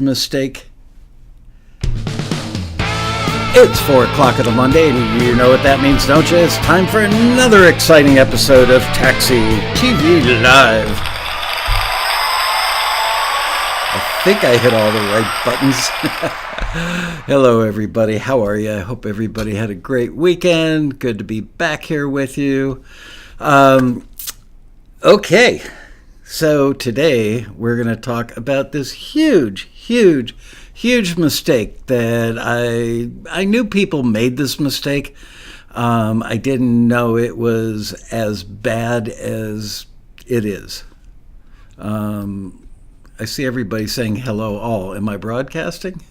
Mistake. It's 4 o'clock on a Monday, and you know what that means, don't you? It's time for another exciting episode of TAXI TV Live. I think I hit all the right buttons. Hello, everybody. How are you? I hope everybody had a great weekend. Good to be back here with you. Okay. So today we're going to talk about this huge mistake that I knew people made this mistake. I didn't know it was as bad as it is. I see everybody saying hello all. Am I broadcasting?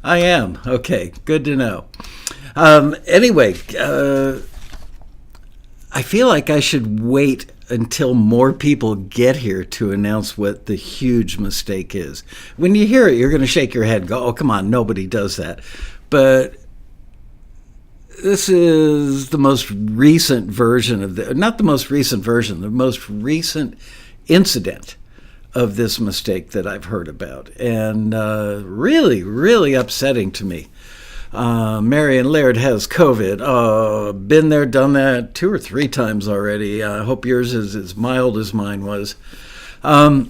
I am. Okay, good to know. Anyway, I feel like I should wait until more people get here to announce what the huge mistake is. When you hear it, you're going to shake your head and go, oh, come on, nobody does that. But this is the most recent version of the most recent incident of this mistake that I've heard about. And really upsetting to me. Marion Laird has COVID. Been there, done that 2 or 3 times already. I hope yours is as mild as mine was. All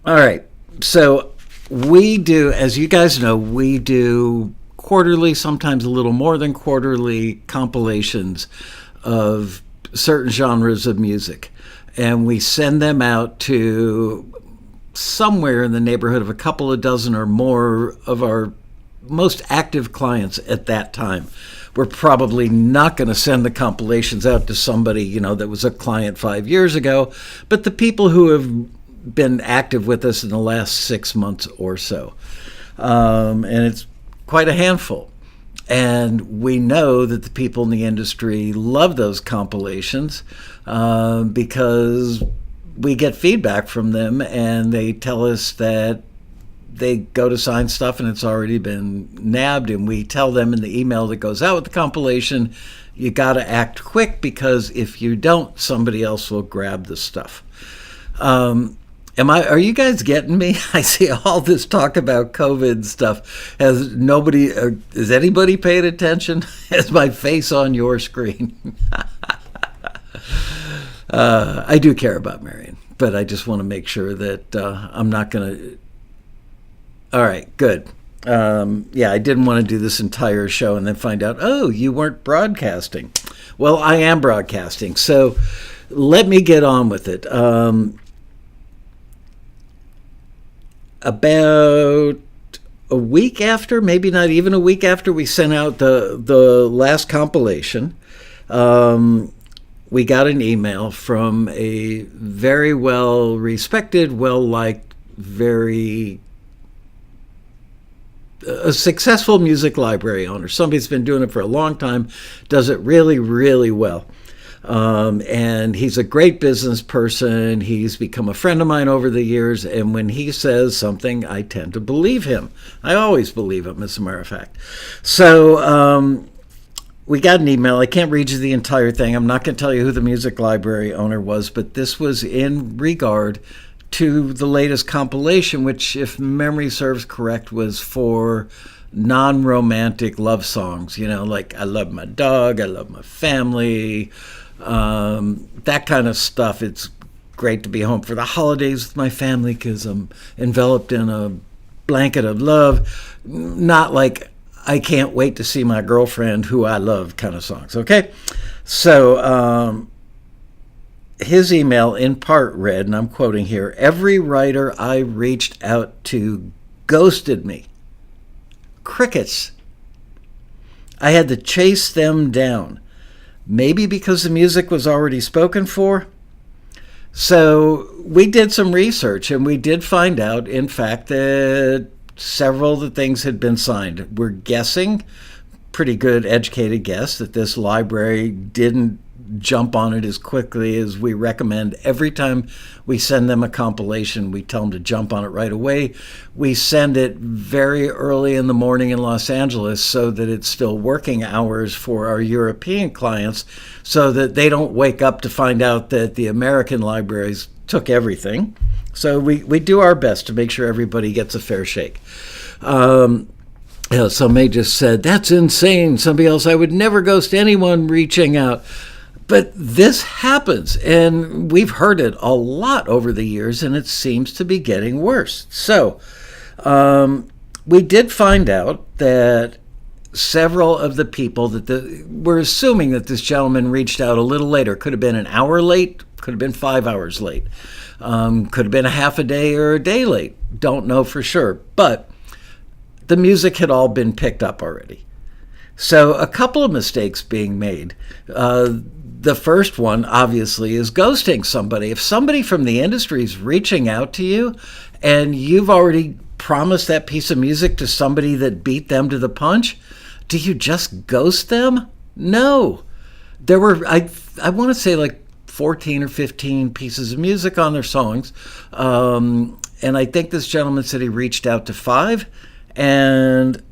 right. So we do, as you guys know, we do quarterly, sometimes a little more than quarterly, compilations of certain genres of music. And we send them out to somewhere in the neighborhood of a couple of dozen or more of our most active clients at that time. We're probably not going to send the compilations out to somebody, that was a client 5 years ago, but the people who have been active with us in the last 6 months or so. And it's quite a handful. And we know that the people in the industry love those compilations because we get feedback from them and they tell us that they go to sign stuff and it's already been nabbed, and we tell them in the email that goes out with the compilation, you got to act quick because if you don't, somebody else will grab the stuff. Are you guys getting me? I see all this talk about COVID stuff. Is anybody paying attention? Has my face on your screen? I do care about Marion, but I just want to make sure that I'm not going to. All right, good. I didn't want to do this entire show and then find out, oh, you weren't broadcasting. Well, I am broadcasting, so let me get on with it. About a week after, maybe not even a week after we sent out the last compilation, we got an email from a very well-respected, well-liked, a successful music library owner. Somebody's been doing it for a long time, does it really, really well. And he's a great business person. He's become a friend of mine over the years. And when he says something, I tend to believe him. I always believe him, as a matter of fact. So we got an email. I can't read you the entire thing. I'm not going to tell you who the music library owner was, but this was in regard to the latest compilation, which, if memory serves correct, was for non-romantic love songs. Like I love my dog, I love my family, that kind of stuff. It's great to be home for the holidays with my family because I'm enveloped in a blanket of love. Not like I can't wait to see my girlfriend who I love kind of songs. Okay, so his email in part read, and I'm quoting here, "Every writer I reached out to ghosted me. Crickets. I had to chase them down. Maybe because the music was already spoken for." So we did some research and we did find out, in fact, that several of the things had been signed. We're guessing, pretty good educated guess, that this library didn't jump on it as quickly as we recommend. Every time we send them a compilation, we tell them to jump on it right away. We send it very early in the morning in Los Angeles so that it's still working hours for our European clients, so that they don't wake up to find out that the American libraries took everything. So we do our best to make sure everybody gets a fair shake. Somebody just said, that's insane. Somebody else, I would never ghost anyone reaching out. But this happens, and we've heard it a lot over the years, and it seems to be getting worse. So we did find out that several of the people we're assuming that this gentleman reached out a little later. Could have been an hour late, could have been 5 hours late, could have been a half a day or a day late. Don't know for sure. But the music had all been picked up already. So a couple of mistakes being made. The first one, obviously, is ghosting somebody. If somebody from the industry is reaching out to you and you've already promised that piece of music to somebody that beat them to the punch, do you just ghost them? No. There were, I want to say, like 14 or 15 pieces of music on their songs. And I think this gentleman said he reached out to 5, and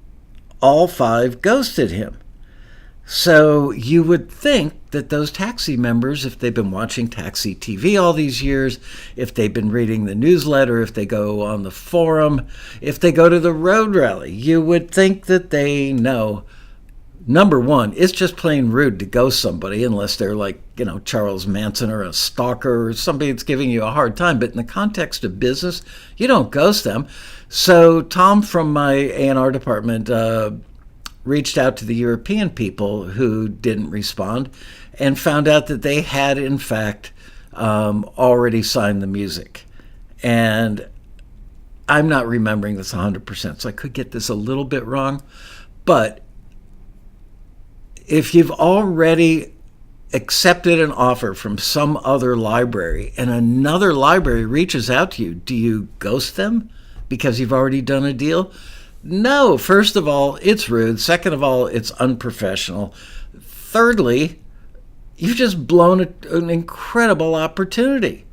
all 5 ghosted him. So you would think that those TAXI members, if they've been watching TAXI TV all these years, if they've been reading the newsletter, if they go on the forum, if they go to the road rally, you would think that they know, number one, it's just plain rude to ghost somebody unless they're like, Charles Manson or a stalker or somebody that's giving you a hard time. But in the context of business, you don't ghost them. So Tom from my A&R department reached out to the European people who didn't respond and found out that they had, in fact, already signed the music. And I'm not remembering this 100%, so I could get this a little bit wrong. But if you've already accepted an offer from some other library and another library reaches out to you, do you ghost them because you've already done a deal? No. First of all, it's rude. Second of all, it's unprofessional. Thirdly, you've just blown an incredible opportunity,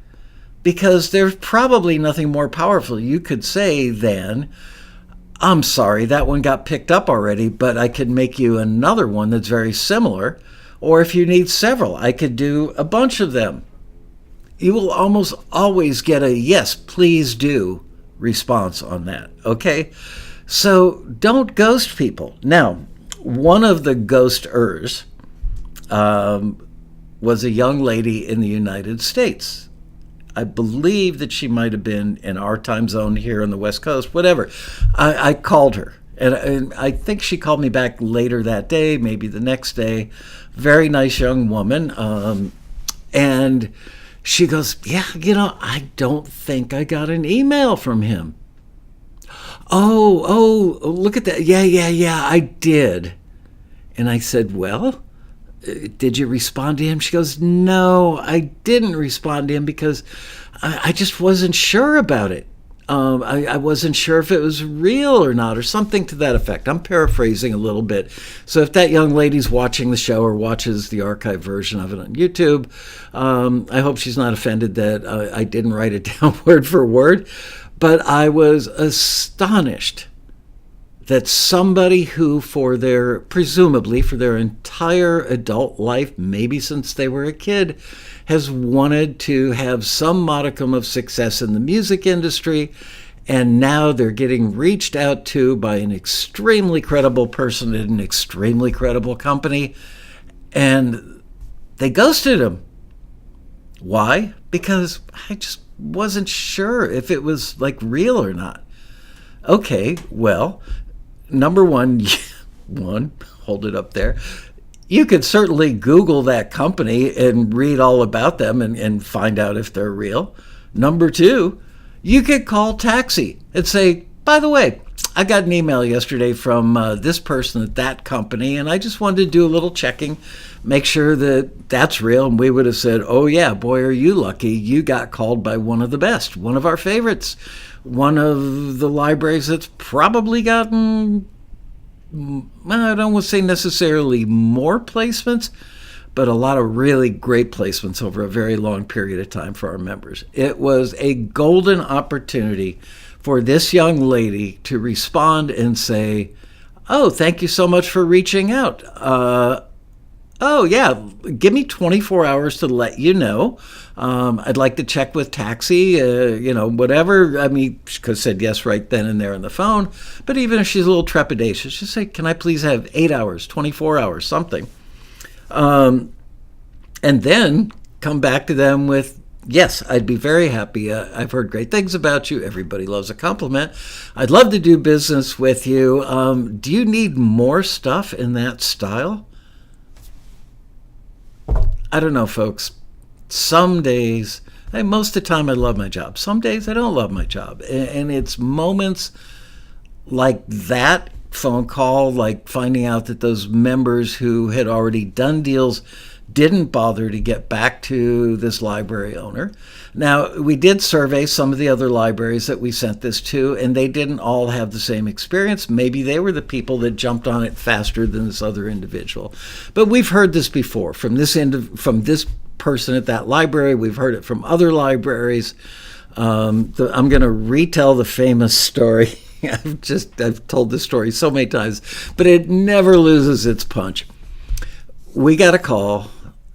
because there's probably nothing more powerful you could say than, I'm sorry, that one got picked up already, but I could make you another one that's very similar. Or if you need several, I could do a bunch of them. You will almost always get a yes, please do response on that. Okay? So don't ghost people. Now, one of the ghosters was a young lady in the United States. I believe that she might have been in our time zone here on the West Coast, whatever. I called her, and I think she called me back later that day, maybe the next day. Very nice young woman. And she goes, yeah, I don't think I got an email from him. Oh, look at that. Yeah, I did. And I said, well, did you respond to him? She goes, no, I didn't respond to him because I just wasn't sure about it. I wasn't sure if it was real or not, or something to that effect. I'm paraphrasing a little bit. So if that young lady's watching the show or watches the archived version of it on YouTube, I hope she's not offended that I didn't write it down word for word. But I was astonished that somebody who presumably for their entire adult life, maybe since they were a kid, has wanted to have some modicum of success in the music industry, and now they're getting reached out to by an extremely credible person at an extremely credible company, and they ghosted him. Why? Because I just wasn't sure if it was like real or not. Okay, well, number one, hold it up there. You could certainly Google that company and read all about them and find out if they're real. Number two, you could call TAXI and say, by the way, I got an email yesterday from this person at that company, and I just wanted to do a little checking, make sure that that's real. And we would have said, oh yeah, boy, are you lucky. You got called by one of the best, one of our favorites, one of the libraries that's probably gotten, I don't want to say necessarily more placements, but a lot of really great placements over a very long period of time for our members. It was a golden opportunity for this young lady to respond and say, oh, thank you so much for reaching out. Oh, yeah, give me 24 hours to let you know. I'd like to check with TAXI, whatever. I mean, she could have said yes right then and there on the phone. But even if she's a little trepidatious, just say, can I please have 8 hours, 24 hours, something. And then come back to them with, yes, I'd be very happy. I've heard great things about you. Everybody loves a compliment. I'd love to do business with you. Do you need more stuff in that style? I don't know, folks. Some days, most of the time I love my job. Some days I don't love my job. And it's moments like that phone call, like finding out that those members who had already done deals didn't bother to get back to this library owner. Now, we did survey some of the other libraries that we sent this to, and they didn't all have the same experience. Maybe they were the people that jumped on it faster than this other individual. But we've heard this before from this person at that library. We've heard it from other libraries. I'm going to retell the famous story. I've told this story so many times, but it never loses its punch. We got a call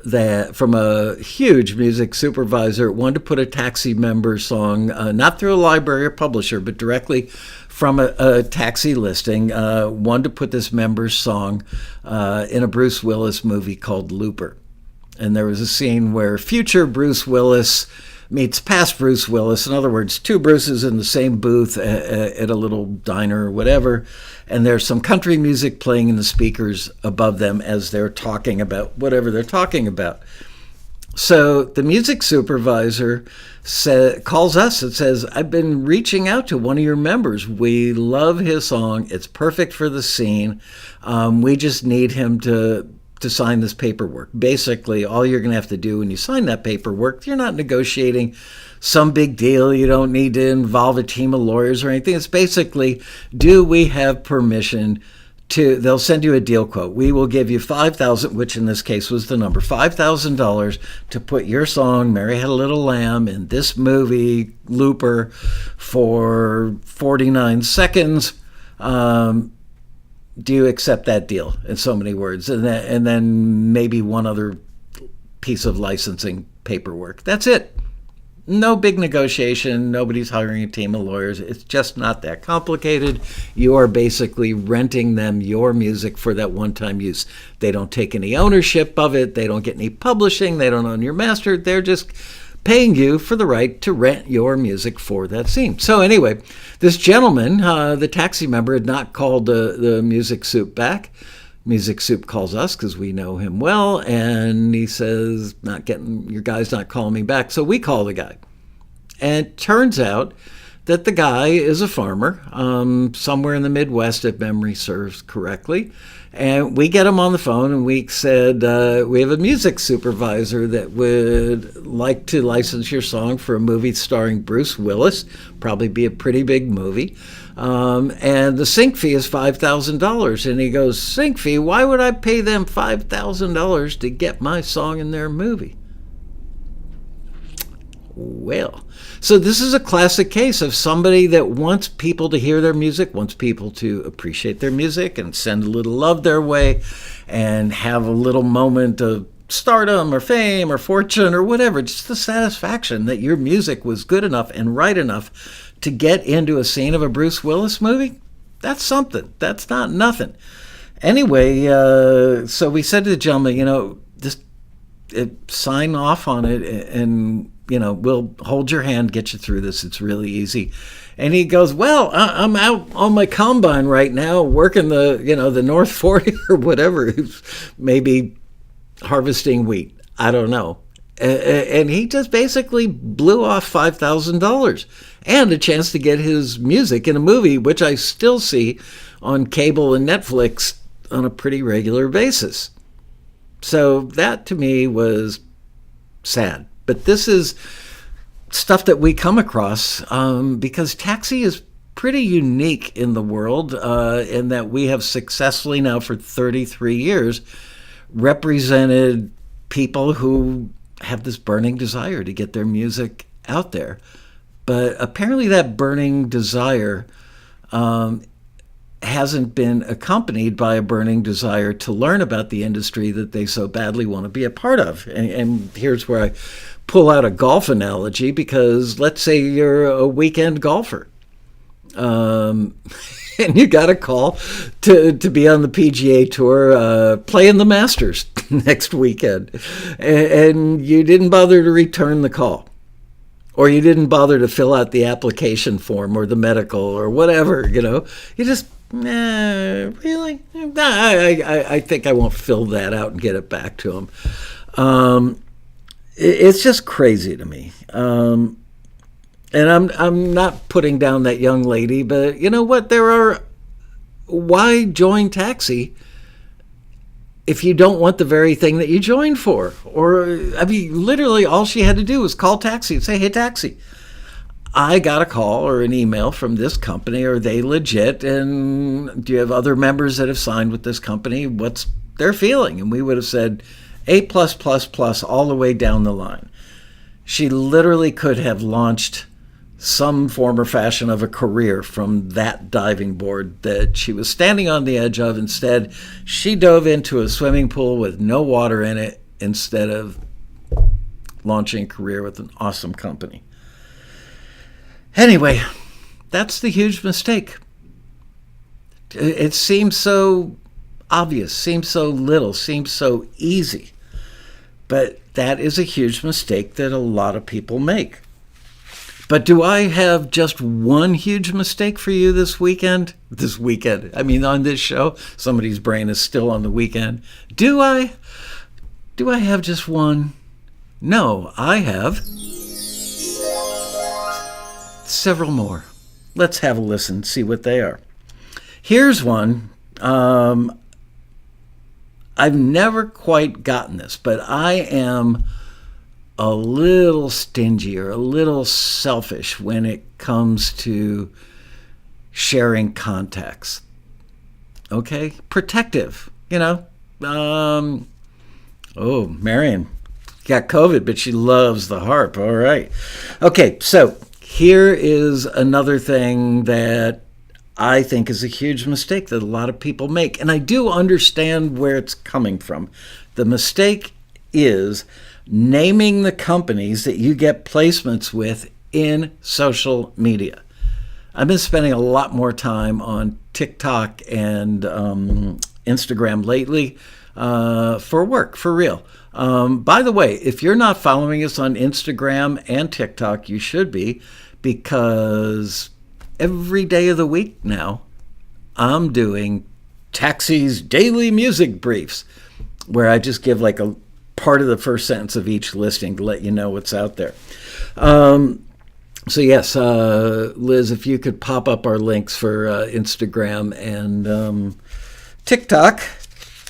that from a huge music supervisor wanted to put a TAXI member song, not through a library or publisher, but directly from a TAXI listing, wanted to put this member's song in a Bruce Willis movie called Looper. And there was a scene where future Bruce Willis meets past Bruce Willis. In other words, two Bruces in the same booth at a little diner or whatever. And there's some country music playing in the speakers above them as they're talking about whatever they're talking about. So the music supervisor calls us and says, I've been reaching out to one of your members. We love his song. It's perfect for the scene. We just need him to sign this paperwork. Basically, all you're going to have to do when you sign that paperwork, you're not negotiating some big deal. You don't need to involve a team of lawyers or anything. It's basically, do we have permission to, they'll send you a deal quote. We will give you $5,000, which in this case was the number, $5,000 to put your song, Mary Had a Little Lamb, in this movie, Looper, for 49 seconds. Do you accept that deal, in so many words? And then maybe one other piece of licensing paperwork. That's it. No big negotiation. Nobody's hiring a team of lawyers. It's just not that complicated. You are basically renting them your music for that one-time use. They don't take any ownership of it. They don't get any publishing. They don't own your master. They're just paying you for the right to rent your music for that scene. So anyway, this gentleman, the TAXI member, had not called the Music Soup back. Music Soup calls us because we know him well, and he says, your guy's not calling me back. So we call the guy. And it turns out that the guy is a farmer, somewhere in the Midwest, if memory serves correctly. And we get him on the phone, and we said, we have a music supervisor that would like to license your song for a movie starring Bruce Willis, probably be a pretty big movie. And the sync fee is $5,000. And he goes, sync fee? Why would I pay them $5,000 to get my song in their movie? Well, so this is a classic case of somebody that wants people to hear their music, wants people to appreciate their music and send a little love their way and have a little moment of stardom or fame or fortune or whatever, just the satisfaction that your music was good enough and right enough to get into a scene of a Bruce Willis movie. That's something. That's not nothing. Anyway, so we said to the gentleman, just sign off on it and we'll hold your hand, get you through this. It's really easy. And he goes, well, I'm out on my combine right now working the North 40 or whatever, maybe harvesting wheat. I don't know. And he just basically blew off $5,000 and a chance to get his music in a movie, which I still see on cable and Netflix on a pretty regular basis. So that to me was sad. But this is stuff that we come across because TAXI is pretty unique in the world in that we have successfully now for 33 years represented people who have this burning desire to get their music out there. But apparently that burning desire hasn't been accompanied by a burning desire to learn about the industry that they so badly want to be a part of. And here's where I pull out a golf analogy, because let's say you're a weekend golfer. And you got a call to be on the PGA Tour, playing the Masters next weekend. And you didn't bother to return the call. Or you didn't bother to fill out the application form or the medical or whatever, You just, really? I think I won't fill that out and get it back to them. It's just crazy to me. And I'm not putting down that young lady, but you know what? Why join TAXI if you don't want the very thing that you joined for? Or, literally all she had to do was call TAXI and say, hey, TAXI, I got a call or an email from this company. Are they legit? And do you have other members that have signed with this company? What's their feeling? And we would have said A+++ all the way down the line. She literally could have launched some form or fashion of a career from that diving board that she was standing on the edge of. Instead, she dove into a swimming pool with no water in it instead of launching a career with an awesome company. Anyway, that's the huge mistake. It seems so obvious, seems so little, seems so easy. But that is a huge mistake that a lot of people make. But do I have just one huge mistake for you this weekend? On this show, somebody's brain is still on the weekend. Do I have just one? No, I have several more. Let's have a listen, see what they are. Here's one. I've never quite gotten this, but I am a little stingy or a little selfish when it comes to sharing contacts. Okay? Protective, Oh, Marion got COVID, but she loves the harp. All right. Okay, so here is another thing that I think is a huge mistake that a lot of people make. And I do understand where it's coming from. The mistake is naming the companies that you get placements with in social media. I've been spending a lot more time on TikTok and Instagram lately for work, for real. By the way, if you're not following us on Instagram and TikTok, you should be, because every day of the week now, I'm doing TAXI's daily music briefs, where I just give like a part of the first sentence of each listing to let you know what's out there. So yes, Liz, if you could pop up our links for Instagram and TikTok.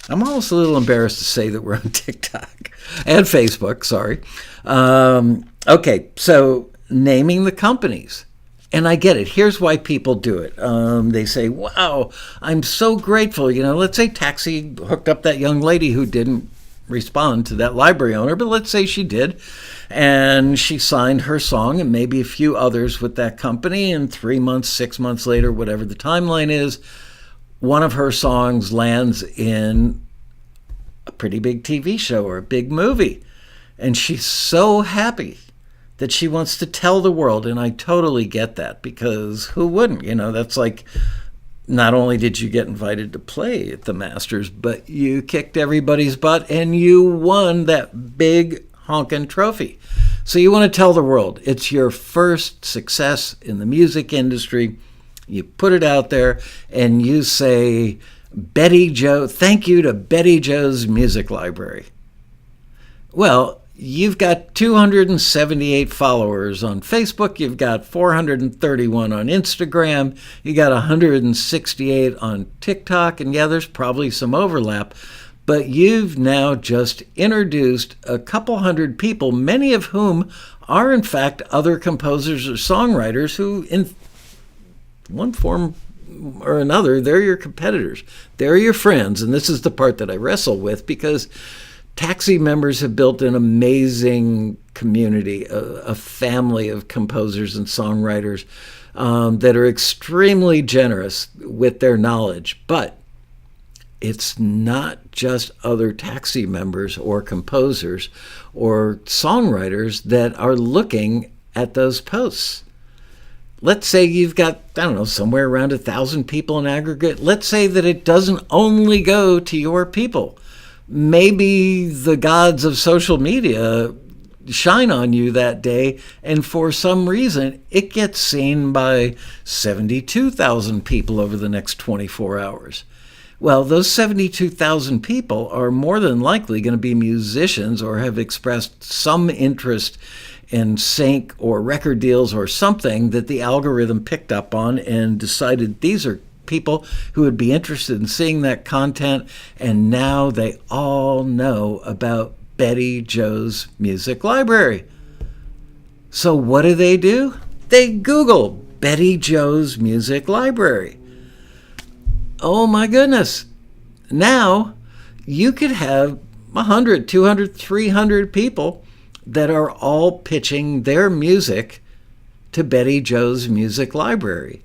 I'm almost a little embarrassed to say that we're on TikTok and Facebook, sorry. Okay, so naming the companies. And I get it. Here's why people do it. They say, wow, I'm so grateful. Let's say TAXI hooked up that young lady who didn't respond to that library owner, but let's say she did. And she signed her song and maybe a few others with that company. And 3 months, 6 months later, whatever the timeline is, one of her songs lands in a pretty big TV show or a big movie. And she's so happy that she wants to tell the world. And I totally get that, because who wouldn't? That's like, not only did you get invited to play at the Masters, but you kicked everybody's butt and you won that big honkin' trophy. So you want to tell the world it's your first success in the music industry. You put it out there and you say, Betty Joe, thank you to Betty Joe's Music Library. Well, you've got 278 followers on Facebook. You've got 431 on Instagram. You got 168 on TikTok. And yeah, there's probably some overlap. But you've now just introduced a couple hundred people, many of whom are in fact other composers or songwriters who, in one form or another, they're your competitors. They're your friends. And this is the part that I wrestle with, because TAXI members have built an amazing community, a family of composers and songwriters. that are extremely generous with their knowledge. But it's not just other TAXI members or composers or songwriters that are looking at those posts. Let's say you've got, I don't know, somewhere around 1,000 people in aggregate. Let's say that it doesn't only go to your people. Maybe the gods of social media shine on you that day, and for some reason, it gets seen by 72,000 people over the next 24 hours. Well, those 72,000 people are more than likely going to be musicians or have expressed some interest in sync or record deals or something that the algorithm picked up on and decided these are people who would be interested in seeing that content, and now they all know about Betty Jo's Music Library. So what do? They Google Betty Jo's Music Library. Oh my goodness. Now you could have 100, 200, 300 people that are all pitching their music to Betty Jo's Music Library.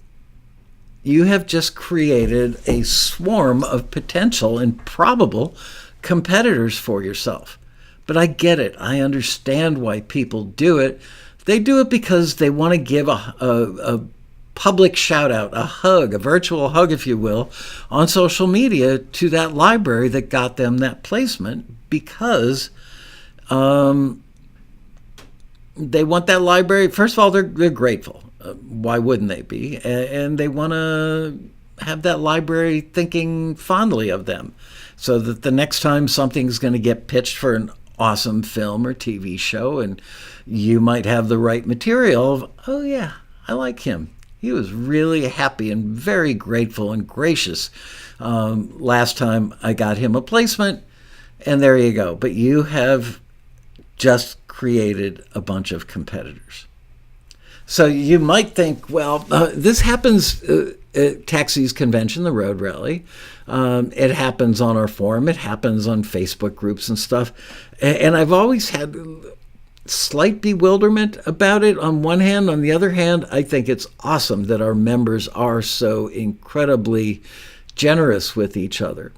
You have just created a swarm of potential and probable competitors for yourself. But I get it. I understand why people do it. They do it because they want to give a public shout out, a hug, a virtual hug, if you will, on social media to that library that got them that placement, because they want that library. First of all, they're grateful. Why wouldn't they be? And they want to have that library thinking fondly of them, so that the next time something's going to get pitched for an awesome film or TV show, and you might have the right material of, oh yeah, I like him. He was really happy and very grateful and gracious last time I got him a placement, and there you go. But you have just created a bunch of competitors. So you might think, well, this happens at TAXI's convention, the Road Rally. It happens on our forum. It happens on Facebook groups and stuff. And I've always had slight bewilderment about it on one hand. On the other hand, I think it's awesome that our members are so incredibly generous with each other.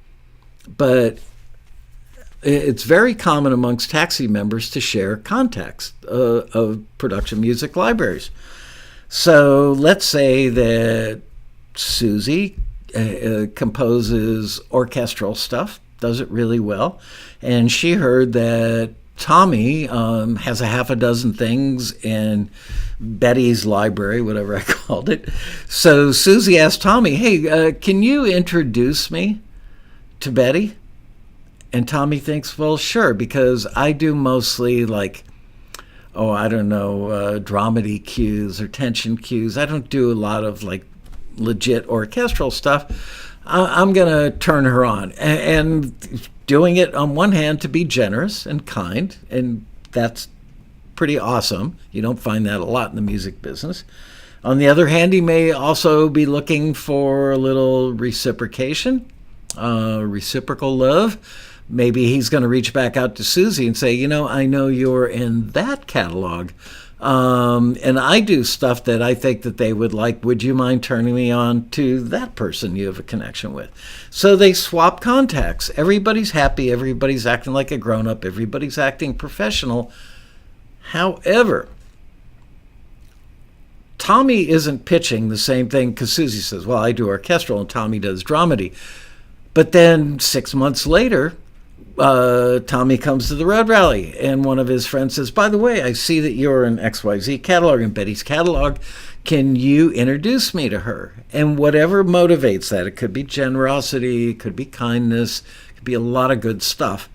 But it's very common amongst TAXI members to share contacts of production music libraries. So let's say that Susie composes orchestral stuff, does it really well, and she heard that Tommy has a half a dozen things in Betty's library, whatever I called it. So Susie asked Tommy, hey, can you introduce me to Betty? And Tommy thinks, well, sure, because I do mostly dramedy cues or tension cues. I don't do a lot of legit orchestral stuff. I'm going to turn her on. And doing it on one hand to be generous and kind, and that's pretty awesome. You don't find that a lot in the music business. On the other hand, he may also be looking for a little reciprocation, reciprocal love. Maybe he's going to reach back out to Susie and say, I know you're in that catalog, and I do stuff that I think that they would like. Would you mind turning me on to that person you have a connection with? So they swap contacts. Everybody's happy. Everybody's acting like a grown-up. Everybody's acting professional. However, Tommy isn't pitching the same thing, because Susie says, well, I do orchestral and Tommy does dramedy. But then 6 months later, Tommy comes to the Road Rally, and one of his friends says, by the way, I see that you're in XYZ catalog, in Betty's catalog. Can you introduce me to her? And whatever motivates that, it could be generosity, it could be kindness, it could be a lot of good stuff.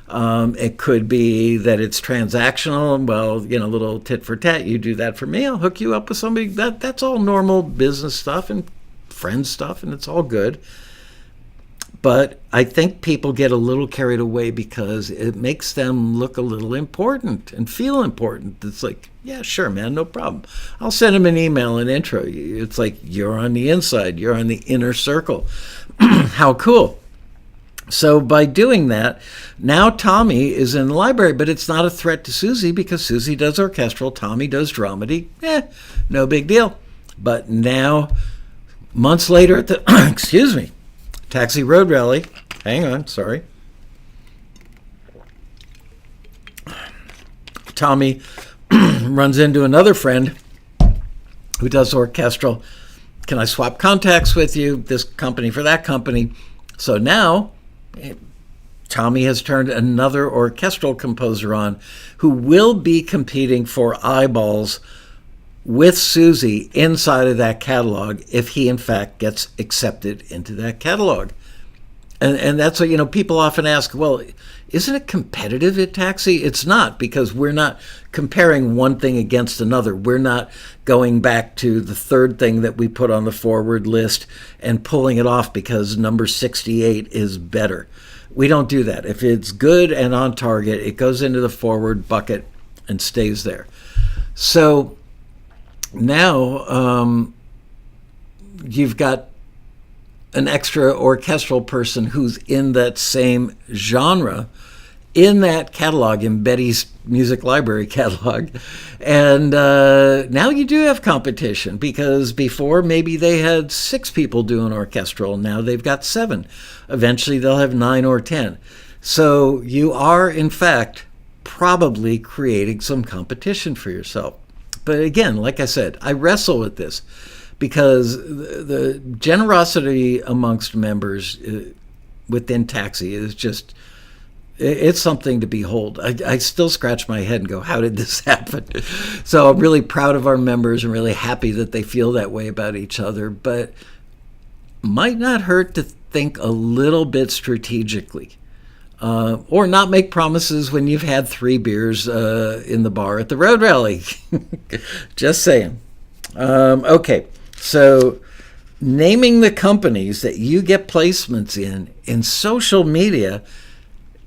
It could be that it's transactional. Well, a little tit for tat. You do that for me, I'll hook you up with somebody. That's all normal business stuff and friend stuff, and it's all good. But I think people get a little carried away because it makes them look a little important and feel important. It's like, yeah, sure, man, no problem. I'll send him an email and intro you. It's like, you're on the inside. You're on the inner circle. How cool. So by doing that, now Tommy is in the library, but it's not a threat to Susie because Susie does orchestral, Tommy does dramedy. No big deal. But now, months later at the, excuse me, Taxi Road Rally, hang on, sorry. Tommy runs into another friend who does orchestral. Can I swap contacts with you? This company for that company. So now Tommy has turned another orchestral composer on who will be competing for eyeballs with Susie inside of that catalog if he in fact gets accepted into that catalog. And that's what, people often ask, well, isn't it competitive at Taxi? It's not, because we're not comparing one thing against another. We're not going back to the third thing that we put on the forward list and pulling it off because number 68 is better. We don't do that. If it's good and on target, it goes into the forward bucket and stays there. So now you've got an extra orchestral person who's in that same genre in that catalog, in Betty's music library catalog. And now you do have competition, because before maybe they had 6 people doing orchestral. Now they've got 7. Eventually they'll have 9 or 10. So you are, in fact, probably creating some competition for yourself. But again, like I said, I wrestle with this, because the generosity amongst members within Taxi is just, it's something to behold. I still scratch my head and go, how did this happen? So I'm really proud of our members and really happy that they feel that way about each other, but might not hurt to think a little bit strategically. Or not make promises when you've had 3 beers in the bar at the road rally. Just saying. Okay. So naming the companies that you get placements in social media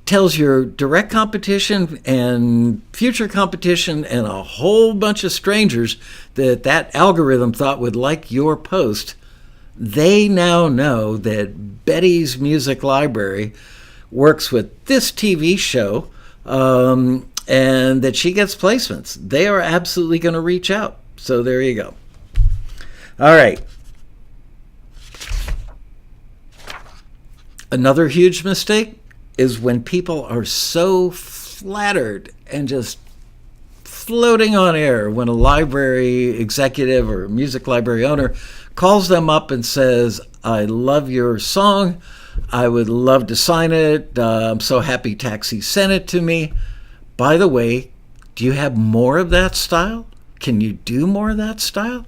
tells your direct competition and future competition and a whole bunch of strangers that algorithm thought would like your post. They now know that Betty's Music Library works with this TV show and that she gets placements. They are absolutely going to reach out. So there you go. All right. Another huge mistake is when people are so flattered and just floating on air when a library executive or music library owner calls them up and says, I love your song. I would love to sign it. I'm so happy Taxi sent it to me. By the way, do you have more of that style? Can you do more of that style?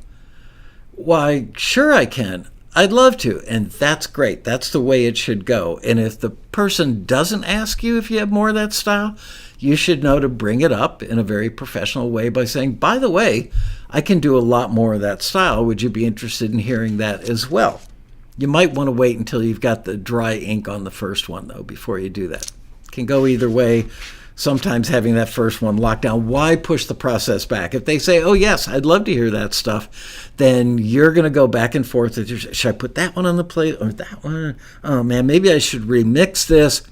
Why, sure I can. I'd love to. And that's great. That's the way it should go. And if the person doesn't ask you if you have more of that style, you should know to bring it up in a very professional way by saying, by the way, I can do a lot more of that style. Would you be interested in hearing that as well? You might want to wait until you've got the dry ink on the first one, though, before you do that. It can go either way. Sometimes having that first one locked down, why push the process back? If they say, oh, yes, I'd love to hear that stuff, then you're going to go back and forth. Should I put that one on the plate or that one? Oh, man, maybe I should remix this.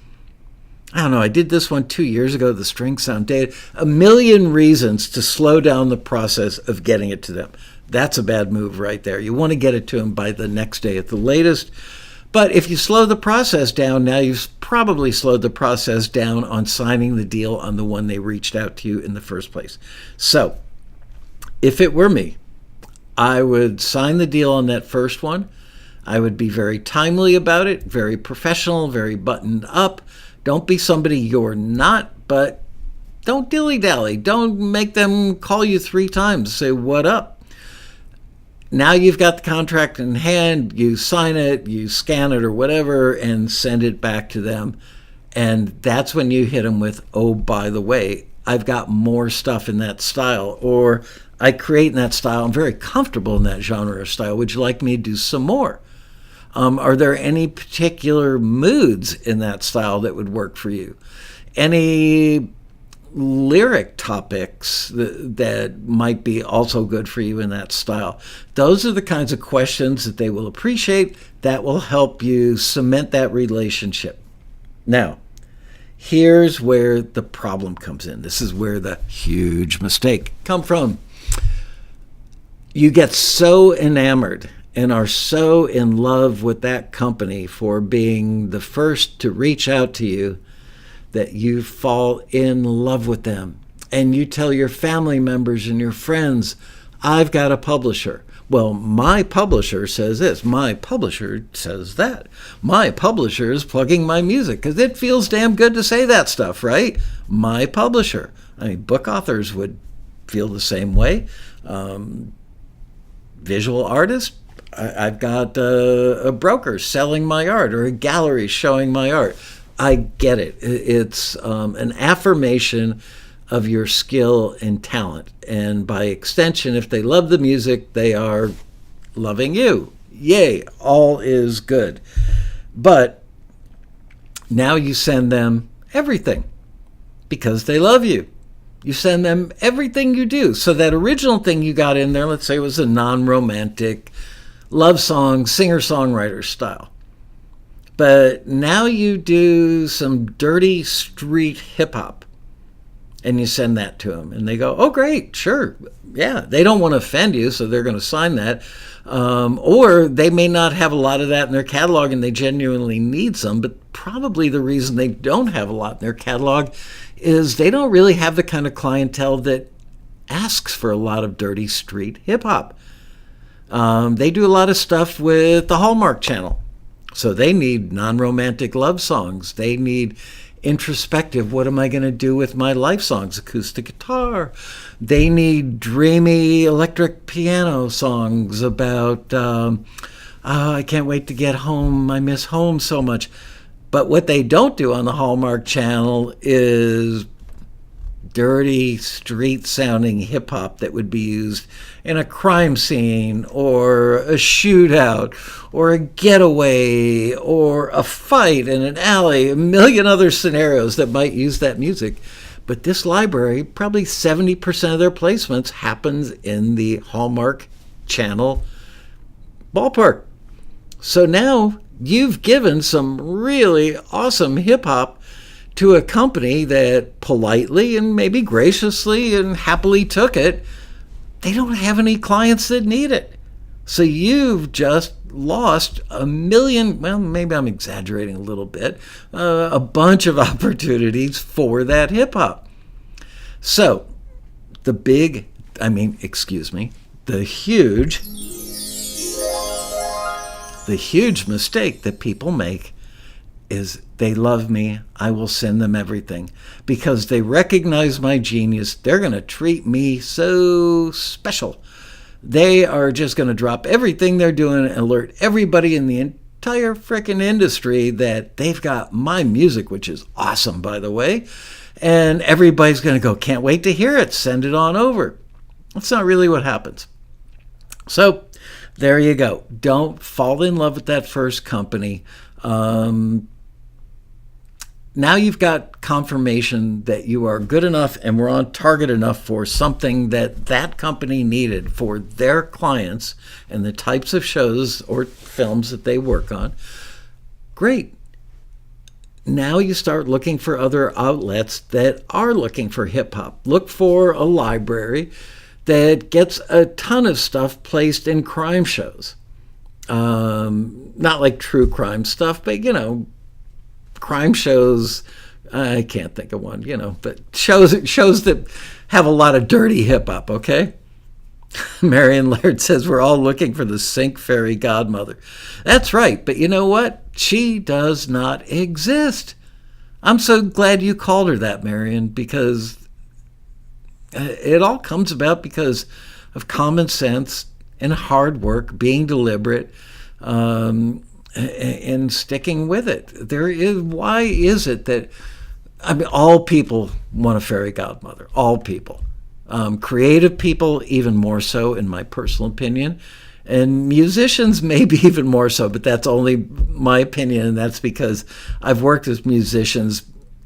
I don't know. I did this one 2 years ago. The strings sound dated. A million reasons to slow down the process of getting it to them. That's a bad move right there. You want to get it to them by the next day at the latest. But if you slow the process down, now you've probably slowed the process down on signing the deal on the one they reached out to you in the first place. So if it were me, I would sign the deal on that first one. I would be very timely about it, very professional, very buttoned up. Don't be somebody you're not, but don't dilly-dally. Don't make them call you 3 times to say, what up? Now you've got the contract in hand, you sign it, you scan it or whatever, and send it back to them. And that's when you hit them with, oh, by the way, I've got more stuff in that style, or I create in that style. I'm very comfortable in that genre or style. Would you like me to do some more? Are there any particular moods in that style that would work for you? Any lyric topics that might be also good for you in that style? Those are the kinds of questions that they will appreciate. That will help you cement that relationship. Now, here's where the problem comes in. This is where the huge mistake comes from. you get so enamored and are so in love with that company for being the first to reach out to you that you fall in love with them. And you tell your family members and your friends, I've got a publisher. Well, my publisher says this. My publisher says that. My publisher is plugging my music because it feels damn good to say that stuff, right? My publisher. I mean, book authors would feel the same way. Visual artists, I've got a broker selling my art or a gallery showing my art. I get it. It's an affirmation of your skill and talent. And by extension, if they love the music, they are loving you. Yay, all is good. But now you send them everything because they love you. You send them everything you do. So that original thing you got in there, let's say it was a non-romantic love song, singer-songwriter style. But now you do some dirty street hip-hop. And you send that to them. And they go, oh, great, sure. Yeah, they don't want to offend you, so they're going to sign that. Or they may not have a lot of that in their catalog and they genuinely need some. But probably the reason they don't have a lot in their catalog is they don't really have the kind of clientele that asks for a lot of dirty street hip-hop. They do a lot of stuff with the Hallmark Channel. So they need non-romantic love songs. They need introspective, what am I going to do with my life songs, acoustic guitar. They need dreamy electric piano songs about, I can't wait to get home, I miss home so much. But what they don't do on the Hallmark Channel is dirty street sounding hip hop that would be used in a crime scene or a shootout or a getaway or a fight in an alley, a million other scenarios that might use that music. But this library, probably 70% of their placements happens in the Hallmark Channel ballpark. So now you've given some really awesome hip hop to a company that politely and maybe graciously and happily took it. They don't have any clients that need it. So you've just lost a million, well, maybe I'm exaggerating a little bit, a bunch of opportunities for that hip hop. So the huge mistake that people make is they love me, I will send them everything. Because they recognize my genius, they're going to treat me so special. They are just going to drop everything they're doing and alert everybody in the entire frickin' industry that they've got my music, which is awesome, by the way. And everybody's going to go, can't wait to hear it, send it on over. That's not really what happens. So there you go. Don't fall in love with that first company. Now you've got confirmation that you are good enough and we're on target enough for something that that company needed for their clients and the types of shows or films that they work on. Great. Now you start looking for other outlets that are looking for hip hop. Look for a library that gets a ton of stuff placed in crime shows. Not like true crime stuff, but, crime shows, I can't think of one, but shows that have a lot of dirty hip-hop, okay? Marion Laird says we're all looking for the Sync Fairy Godmother. That's right, but you know what? She does not exist. I'm so glad you called her that, Marion, because it all comes about because of common sense and hard work, being deliberate, and sticking with it. Why is it that, all people want a fairy godmother, all people. Creative people, even more so, in my personal opinion. And musicians, maybe even more so, but that's only my opinion, and that's because I've worked with musicians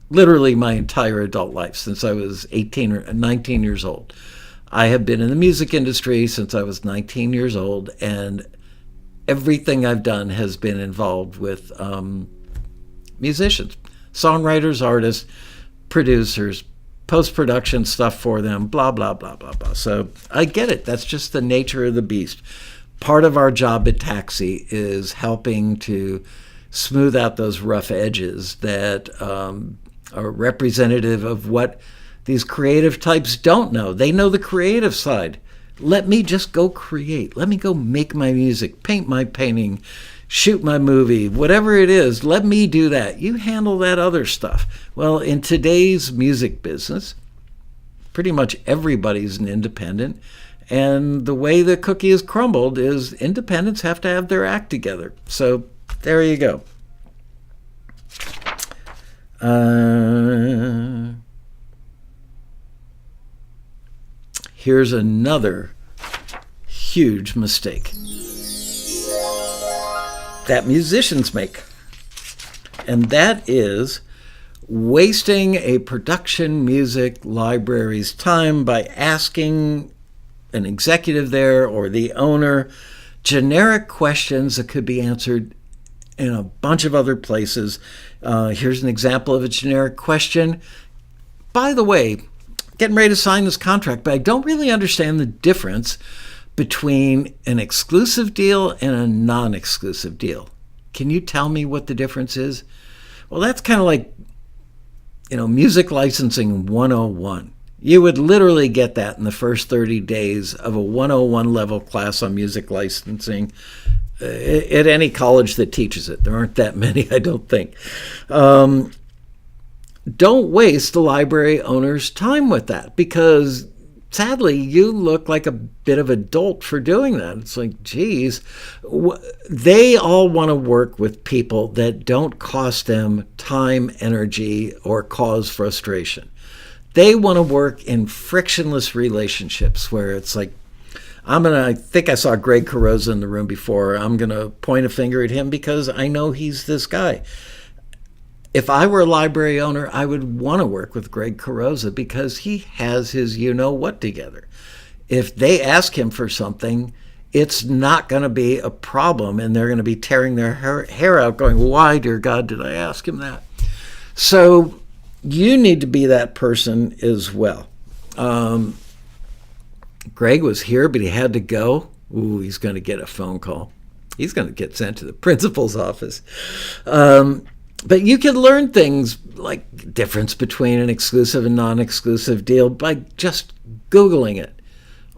literally my entire adult life, since I was 18 or 19 years old. I have been in the music industry since I was 19 years old, and everything I've done has been involved with musicians, songwriters, artists, producers, post-production stuff for them, blah, blah, blah, blah, blah. So I get it. That's just the nature of the beast. Part of our job at TAXI is helping to smooth out those rough edges that are representative of what these creative types don't know. They know the creative side. Let me just go create. Let me go make my music, paint my painting, shoot my movie, whatever it is. Let me do that. You handle that other stuff. Well, in today's music business, pretty much everybody's an independent. And the way the cookie is crumbled is independents have to have their act together. So there you go. Here's another huge mistake that musicians make, and that is wasting a production music library's time by asking an executive there or the owner generic questions that could be answered in a bunch of other places. Here's an example of a generic question. By the way, getting ready to sign this contract, but I don't really understand the difference between an exclusive deal and a non-exclusive deal. Can you tell me what the difference is? Well, that's kind of like, music licensing 101. You would literally get that in the first 30 days of a 101 level class on music licensing at any college that teaches it. There aren't that many, I don't think. Don't waste the library owner's time with that, because sadly, you look like a bit of a dolt for doing that. It's like, geez, they all want to work with people that don't cost them time, energy, or cause frustration. They want to work in frictionless relationships where it's like, I think I saw Greg Carosa in the room before. I'm going to point a finger at him because I know he's this guy. If I were a library owner, I would want to work with Greg Carosa because he has his you-know-what together. If they ask him for something, it's not going to be a problem, and they're going to be tearing their hair out going, why, dear God, did I ask him that? So you need to be that person as well. Greg was here, but he had to go. Ooh, he's going to get a phone call. He's going to get sent to the principal's office. But you can learn things like difference between an exclusive and non-exclusive deal by just Googling it.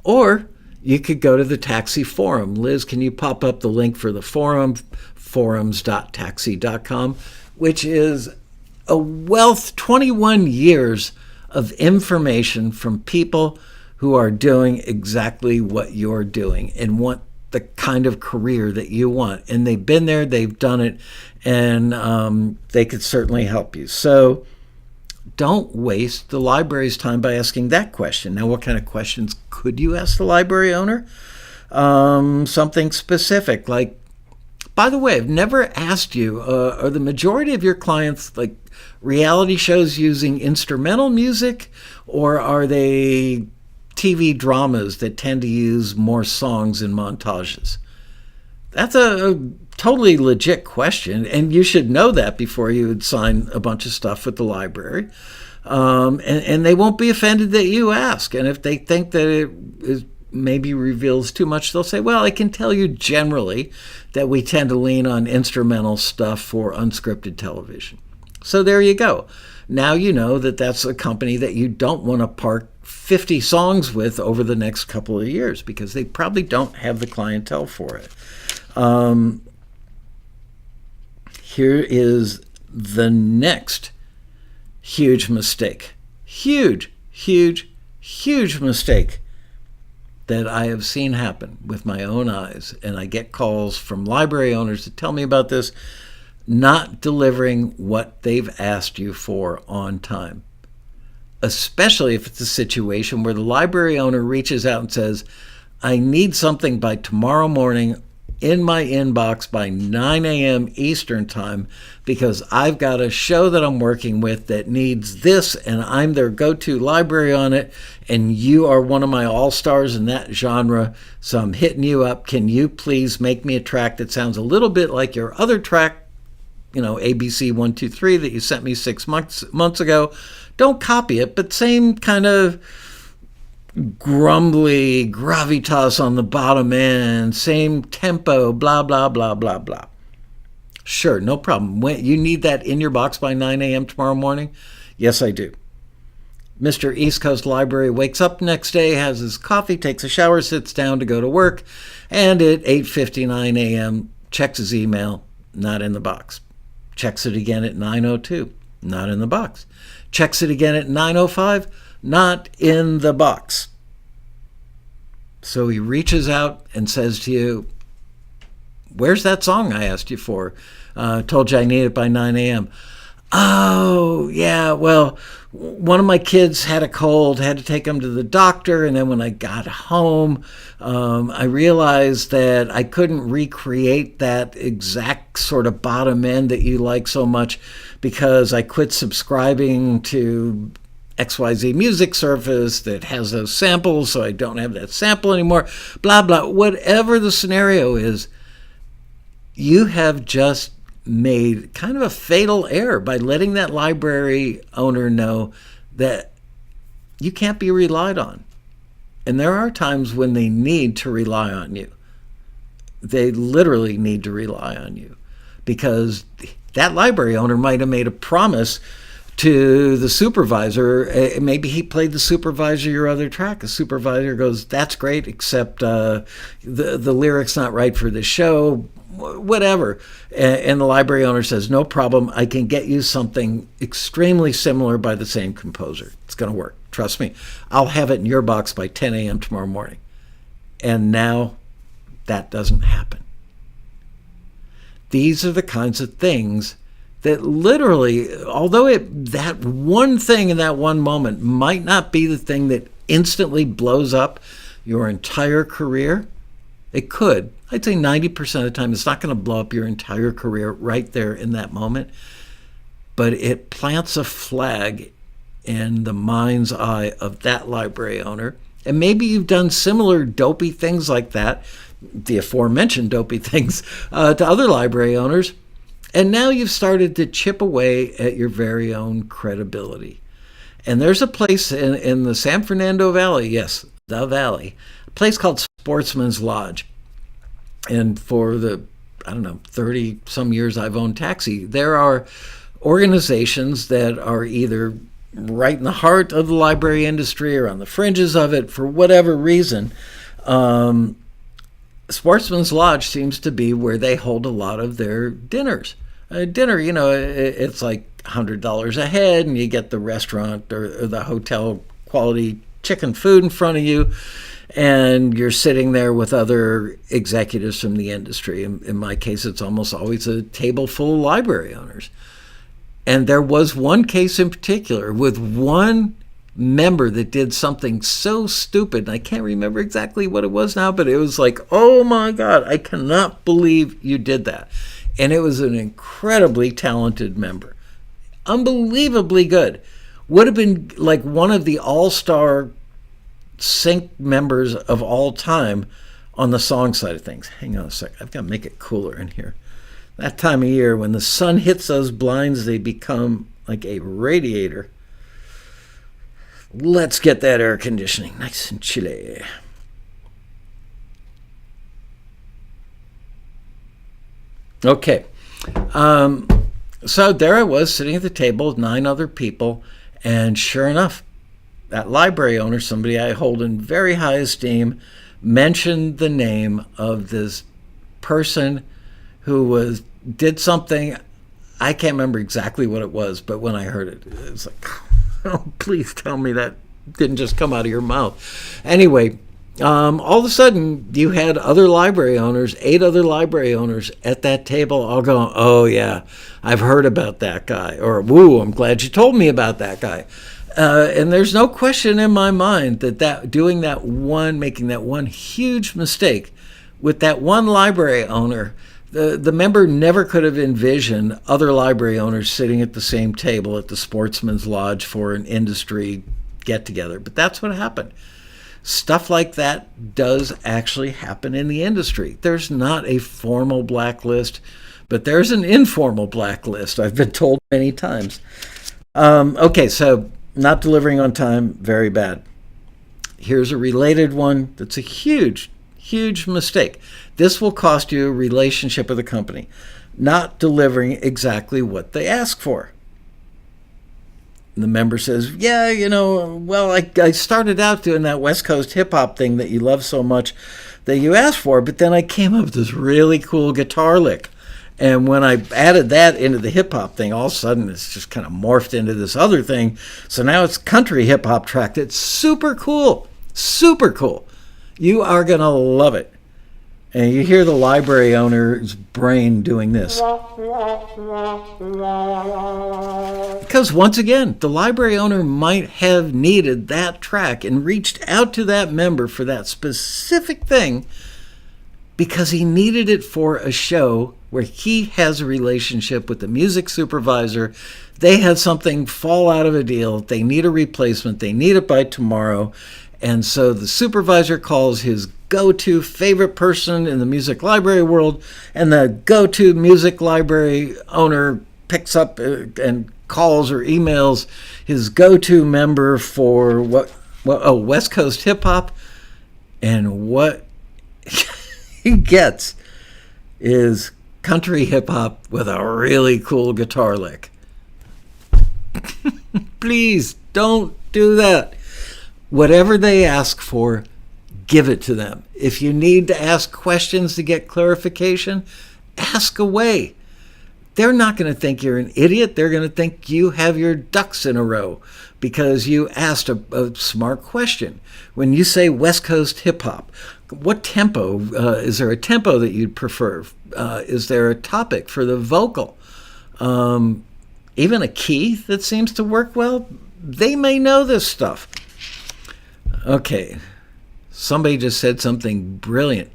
Or you could go to the TAXI forum. Liz, can you pop up the link for the forum, forums.taxi.com, which is a wealth, 21 years of information from people who are doing exactly what you're doing and want the kind of career that you want. And they've been there, they've done it, and they could certainly help you. So don't waste the library's time by asking that question. Now, what kind of questions could you ask the library owner? Something specific, like, by the way, I've never asked you, are the majority of your clients like reality shows using instrumental music, or are they TV dramas that tend to use more songs and montages? That's a totally legit question, and you should know that before you would sign a bunch of stuff with the library. And they won't be offended that you ask. And if they think that it maybe reveals too much, they'll say, well, I can tell you generally that we tend to lean on instrumental stuff for unscripted television. So there you go. Now you know that that's a company that you don't want to park 50 songs with over the next couple of years because they probably don't have the clientele for it. Here is the next huge mistake. Huge mistake that I have seen happen with my own eyes. And I get calls from library owners to tell me about this. Not delivering what they've asked you for on time. Especially if it's a situation where the library owner reaches out and says, I need something by tomorrow morning in my inbox by 9 a.m. Eastern time because I've got a show that I'm working with that needs this and I'm their go-to library on it and you are one of my all-stars in that genre, so I'm hitting you up. Can you please make me a track that sounds a little bit like your other track, ABC 123 that you sent me 6 months ago? Don't copy it, but same kind of grumbly gravitas on the bottom end, same tempo, blah, blah, blah, blah, blah. Sure, no problem. When you need that in your box by 9 a.m. tomorrow morning? Yes, I do. Mr. East Coast Library wakes up next day, has his coffee, takes a shower, sits down to go to work, and at 8:59 a.m. checks his email, not in the box. Checks it again at 9:02, not in the box. Checks it again at 9:05, not in the box. So he reaches out and says to you, where's that song I asked you for? Told you I need it by 9 a.m. Oh, yeah, well, one of my kids had a cold, had to take him to the doctor, and then when I got home, I realized that I couldn't recreate that exact sort of bottom end that you like so much because I quit subscribing to XYZ music service that has those samples, so I don't have that sample anymore, blah, blah. Whatever the scenario is, you have just made kind of a fatal error by letting that library owner know that you can't be relied on. And there are times when they need to rely on you. They literally need to rely on you because that library owner might have made a promise to the supervisor. Maybe he played the supervisor your other track. The supervisor goes, that's great, except the lyric's not right for the show, whatever. And the library owner says, no problem, I can get you something extremely similar by the same composer. It's going to work. Trust me. I'll have it in your box by 10 a.m. tomorrow morning. And now that doesn't happen. These are the kinds of things that literally, although that one thing in that one moment might not be the thing that instantly blows up your entire career, it could. I'd say 90% of the time it's not going to blow up your entire career right there in that moment, but it plants a flag in the mind's eye of that library owner. And maybe you've done similar dopey things like that, the aforementioned dopey things, to other library owners. And now you've started to chip away at your very own credibility. And there's a place in the San Fernando Valley, yes, the Valley, a place called Sportsman's Lodge. And for the, 30 some years I've owned Taxi, there are organizations that are either right in the heart of the library industry or on the fringes of it for whatever reason. Sportsman's Lodge seems to be where they hold a lot of their dinners. Dinner, it's like $100 a head, and you get the restaurant or the hotel quality chicken food in front of you, and you're sitting there with other executives from the industry. In my case, it's almost always a table full of library owners. And there was one case in particular with one member that did something so stupid, and I can't remember exactly what it was now, but it was like, oh my God, I cannot believe you did that. And it was an incredibly talented member, unbelievably good. Would have been like one of the all-star sync members of all time on the song side of things. Hang on a sec, I've got to make it cooler in here. That time of year, when the sun hits those blinds, they become like a radiator. Let's get that air conditioning nice and chilly. Okay. So there I was sitting at the table with 9 other people, and sure enough, that library owner, somebody I hold in very high esteem, mentioned the name of this person who did something. I can't remember exactly what it was, but when I heard it, it was like, oh, please tell me that didn't just come out of your mouth. Anyway, all of a sudden, you had other library owners, 8 other library owners at that table, all going, oh, yeah, I've heard about that guy. Or, woo, I'm glad you told me about that guy. And there's no question in my mind that doing that one, making that one huge mistake with that one library owner, the member never could have envisioned other library owners sitting at the same table at the Sportsman's Lodge for an industry get-together. But that's what happened. Stuff like that does actually happen in the industry. There's not a formal blacklist, but there's an informal blacklist, I've been told many times. Okay, so Not delivering on time, very bad. Here's a related one that's a huge, huge mistake. This will cost you a relationship with the company. Not delivering exactly what they ask for. And the member says, yeah, well, I started out doing that West Coast hip hop thing that you love so much that you asked for, but then I came up with this really cool guitar lick. And when I added that into the hip hop thing, all of a sudden it's just kind of morphed into this other thing. So now it's country hip hop track that's super cool. Super cool. You are going to love it. And you hear the library owner's brain doing this. Because once again, the library owner might have needed that track and reached out to that member for that specific thing because he needed it for a show where he has a relationship with the music supervisor. They had something fall out of a deal. They need a replacement. They need it by tomorrow. And so the supervisor calls his go-to favorite person in the music library world, and the go-to music library owner picks up and calls or emails his go-to member for West Coast hip hop, and what he gets is country hip hop with a really cool guitar lick. Please don't do that. Whatever they ask for, give it to them. If you need to ask questions to get clarification, ask away. They're not going to think you're an idiot. They're going to think you have your ducks in a row because you asked a smart question. When you say West Coast hip hop, what tempo? Is there a tempo that you'd prefer? Is there a topic for the vocal? Even a key that seems to work well? They may know this stuff. Okay, somebody just said something brilliant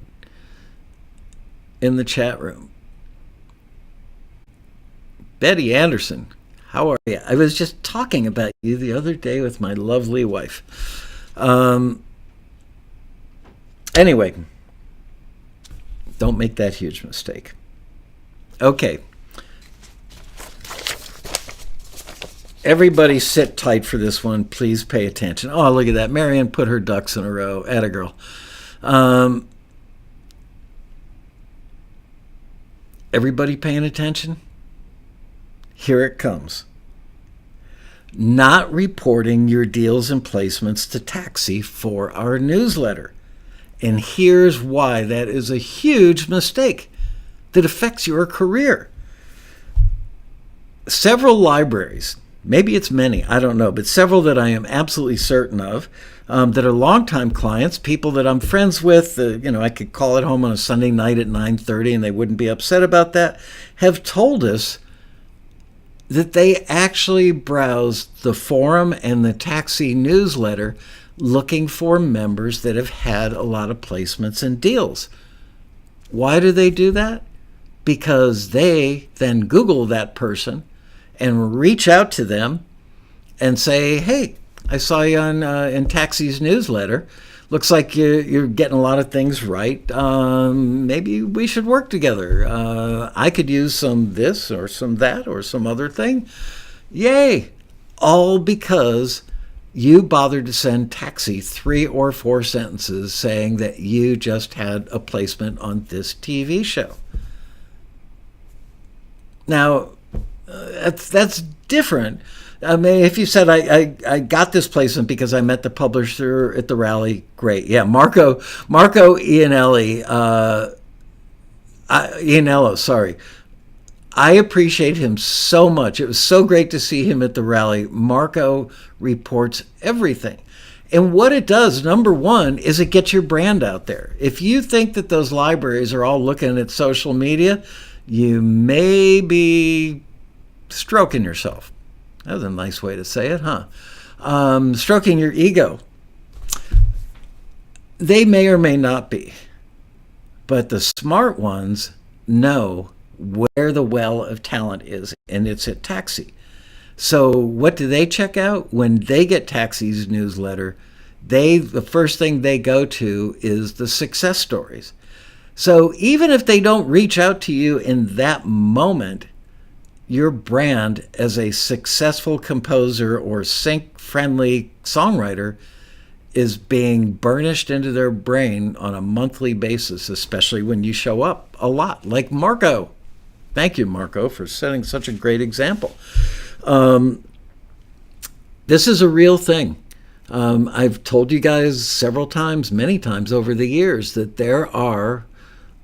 in the chat room. Betty Anderson, how are you? I was just talking about you the other day with my lovely wife. Anyway, don't make that huge mistake. Okay. Everybody sit tight for this one. Please pay attention. Oh, look at that. Marianne put her ducks in a row. Atta girl. Everybody paying attention? Here it comes. Not reporting your deals and placements to TAXI for our newsletter. And here's why that is a huge mistake that affects your career. Several libraries, maybe it's many, I don't know, but several that I am absolutely certain of, that are longtime clients, people that I'm friends with, I could call at home on a Sunday night at 9:30 and they wouldn't be upset about that, have told us that they actually browsed the forum and the TAXI newsletter looking for members that have had a lot of placements and deals. Why do they do that? Because they then Google that person and reach out to them and say, hey, I saw you in TAXI's newsletter. Looks like you're getting a lot of things right. Maybe we should work together. I could use some this or some that or some other thing. Yay! All because you bothered to send TAXI 3 or 4 sentences saying that you just had a placement on this TV show. Now, that's different. I mean, if you said, I got this placement because I met the publisher at the rally, great. Yeah, Marco Ianello, sorry. I appreciate him so much. It was so great to see him at the rally. Marco reports everything. And what it does, number one, is it gets your brand out there. If you think that those libraries are all looking at social media, you may be stroking yourself. That was a nice way to say it, huh? Stroking your ego. They may or may not be. But the smart ones know where the well of talent is, and it's at TAXI. So what do they check out? When they get TAXI's newsletter, the first thing they go to is the success stories. So even if they don't reach out to you in that moment, your brand as a successful composer or sync-friendly songwriter is being burnished into their brain on a monthly basis, especially when you show up a lot, like Marco. Thank you, Marco, for setting such a great example. This is a real thing. I've told you guys several times, many times over the years, that there are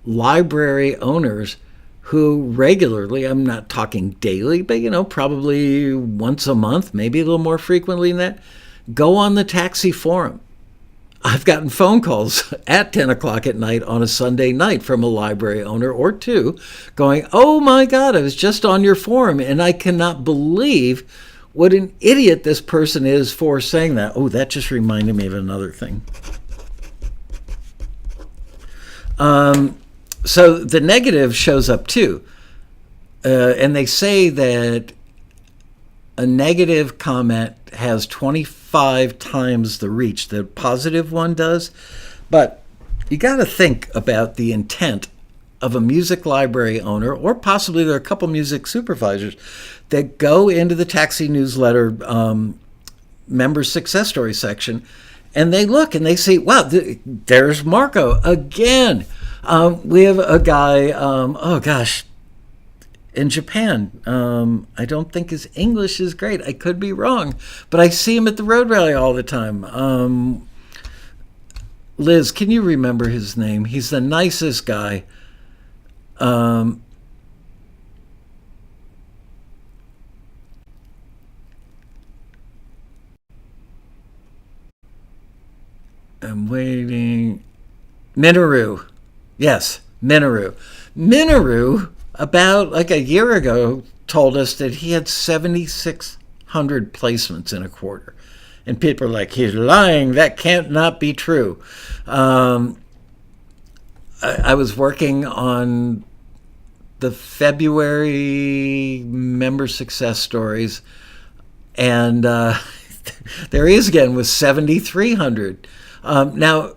library owners who regularly, I'm not talking daily, but probably once a month, maybe a little more frequently than that, go on the TAXI forum. I've gotten phone calls at 10 o'clock at night on a Sunday night from a library owner or two going, "Oh my God, I was just on your forum and I cannot believe what an idiot this person is for saying that." Oh, that just reminded me of another thing. So the negative shows up too. And they say that a negative comment has 25 times the reach that a positive one does. But you got to think about the intent of a music library owner, or possibly there are a couple music supervisors that go into the TAXI newsletter member success story section, and they look and they say, wow, there's Marco again. We have a guy, in Japan. I don't think his English is great. I could be wrong, but I see him at the road rally all the time. Liz, can you remember his name? He's the nicest guy. I'm waiting. Minoru. Yes, Minoru. Minoru, about like a year ago, told us that he had 7,600 placements in a quarter. And people are like, he's lying. That can't not be true. I was working on the February member success stories, and there he is again with 7,300. Now,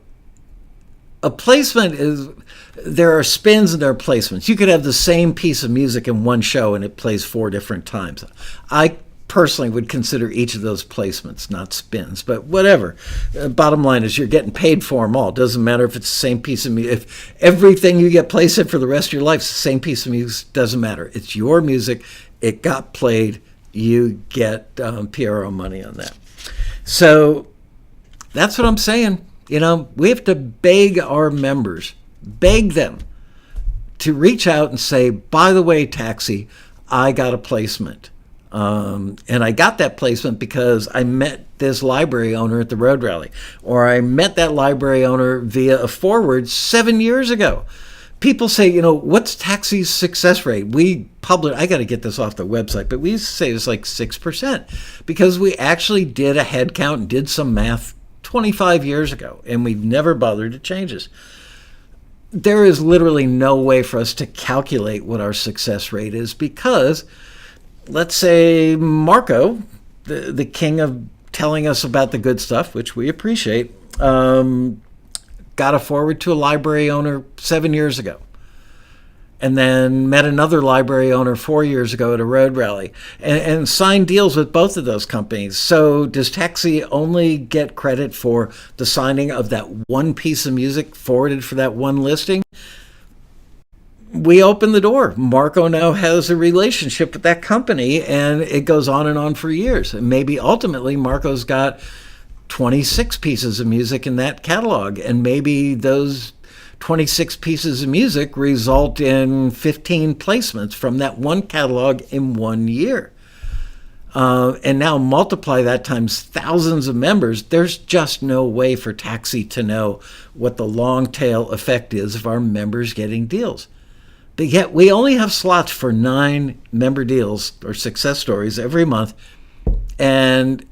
a placement is, there are spins and there are placements. You could have the same piece of music in one show and it plays 4 different times. I personally would consider each of those placements, not spins, but whatever. Bottom line is you're getting paid for them all. It doesn't matter if it's the same piece of music. If everything you get placed in for the rest of your life is the same piece of music, doesn't matter. It's your music. It got played. You get PRO money on that. So that's what I'm saying. We have to beg our members, beg them to reach out and say, by the way, TAXI, I got a placement. And I got that placement because I met this library owner at the road rally, or I met that library owner via a forward 7 years ago. People say, what's TAXI's success rate? We publish, I got to get this off the website, but we used to say it's like 6% because we actually did a head count and did some math 25 years ago, and we've never bothered to change this. There is literally no way for us to calculate what our success rate is because, let's say Marco, the king of telling us about the good stuff, which we appreciate, got a forward to a library owner 7 years ago, and then met another library owner 4 years ago at a road rally, and signed deals with both of those companies. So does TAXI only get credit for the signing of that one piece of music forwarded for that one listing? We open the door. Marco now has a relationship with that company, and it goes on and on for years. And maybe ultimately Marco's got 26 pieces of music in that catalog, and maybe those 26 pieces of music result in 15 placements from that one catalog in 1 year. And now multiply that times thousands of members. There's just no way for TAXI to know what the long tail effect is of our members getting deals. But yet we only have slots for 9 member deals or success stories every month. And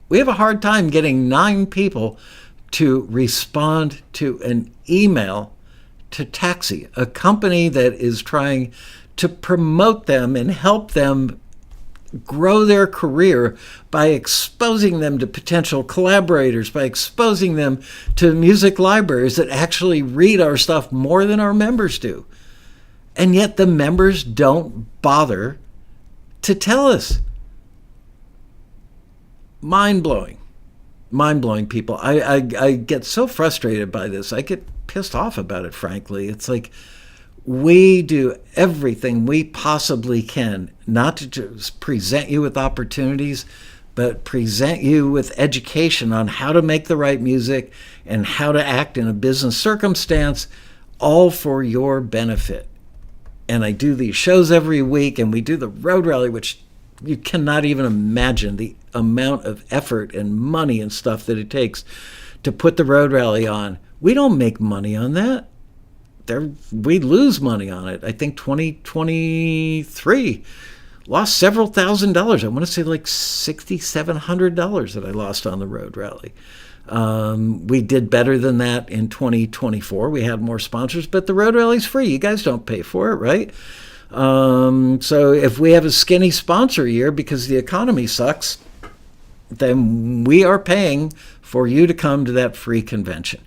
we have a hard time getting 9 people to respond to an email to TAXI, a company that is trying to promote them and help them grow their career by exposing them to potential collaborators, by exposing them to music libraries that actually read our stuff more than our members do. And yet the members don't bother to tell us. Mind-blowing. Mind-blowing, people. I get so frustrated by this. I get pissed off about it, frankly. It's like we do everything we possibly can not to just present you with opportunities, but present you with education on how to make the right music and how to act in a business circumstance, all for your benefit. And I do these shows every week, and we do the road rally, which you cannot even imagine the amount of effort and money and stuff that it takes to put the road rally on. We don't make money on that. We lose money on it. I think 2023 lost several $1,000s. I want to say like $6,700 that I lost on the road rally. We did better than that in 2024. We had more sponsors, but the road rally's free. You guys don't pay for it, right? So if we have a skinny sponsor year because the economy sucks, then we are paying for you to come to that free convention.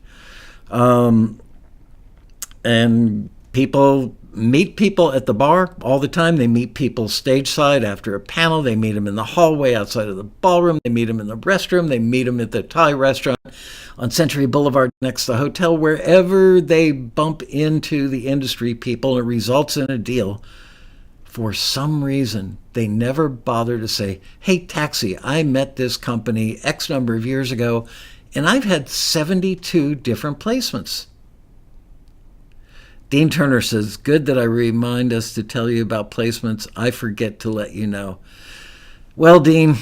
And people meet people at the bar all the time. They meet people stage side after a panel. They meet them in the hallway outside of the ballroom. They meet them in the restroom. They meet them at the Thai restaurant on Century Boulevard next to the hotel. Wherever they bump into the industry people, it results in a deal. For some reason, they never bother to say, hey, TAXI, I met this company X number of years ago, and I've had 72 different placements. Dean Turner says, good that I remind us to tell you about placements. I forget to let you know. Well, Dean,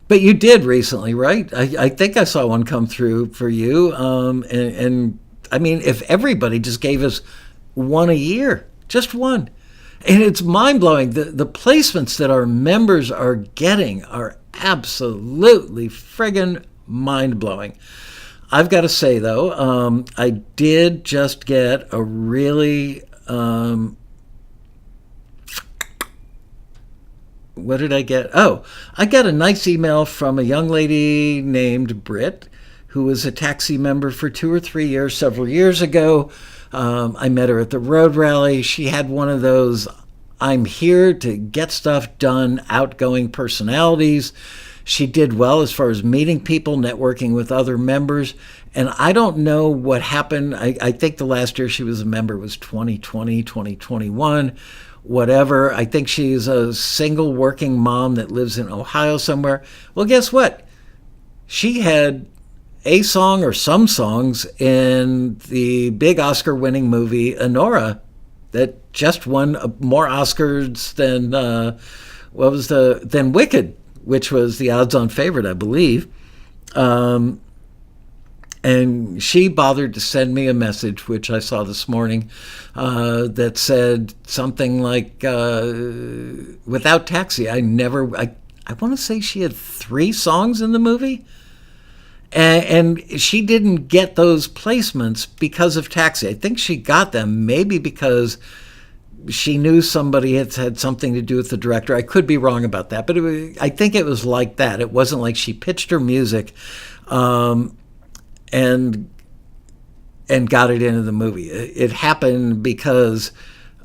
but you did recently, right? I think I saw one come through for you. And I mean, if everybody just gave us one a year, just one. And it's mind-blowing. The placements that our members are getting are absolutely friggin' mind-blowing. I've got to say, though, I did just get a really, what did I get? Oh, I got a nice email from a young lady named Britt, who was a TAXI member for 2 or 3 years, several years ago. I met her at the road rally. She had one of those, I'm here to get stuff done, outgoing personalities. She did well as far as meeting people, networking with other members. And I don't know what happened. I think the last year she was a member was 2020, 2021, whatever. I think she's a single working mom that lives in Ohio somewhere. Well, guess what? She had a song or some songs in the big Oscar-winning movie Anora that just won more Oscars than than Wicked, which was the odds-on favorite, I believe. And she bothered to send me a message, which I saw this morning, that said something like, without TAXI, I want to say she had 3 songs in the movie. And she didn't get those placements because of TAXI. I think she got them maybe because she knew somebody had something to do with the director. I could be wrong about that, but I think it was like that. It wasn't like she pitched her music and got it into the movie. It happened because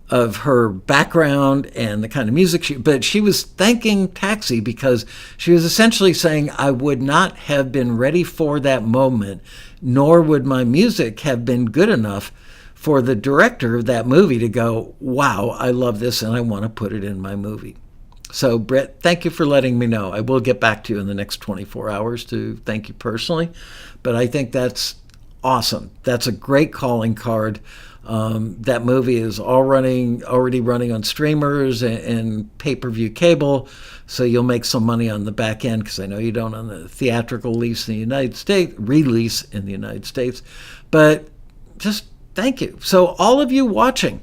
of her background and the kind of music but she was thanking TAXI because she was essentially saying, I would not have been ready for that moment, nor would my music have been good enough for the director of that movie to go, wow, I love this and I want to put it in my movie. So, Brett, thank you for letting me know. I will get back to you in the next 24 hours to thank you personally, but I think that's awesome. That's a great calling card. That movie is already running on streamers and pay-per-view cable, so you'll make some money on the back end, because I know you don't on the theatrical release in the United States. But just thank you. So all of you watching,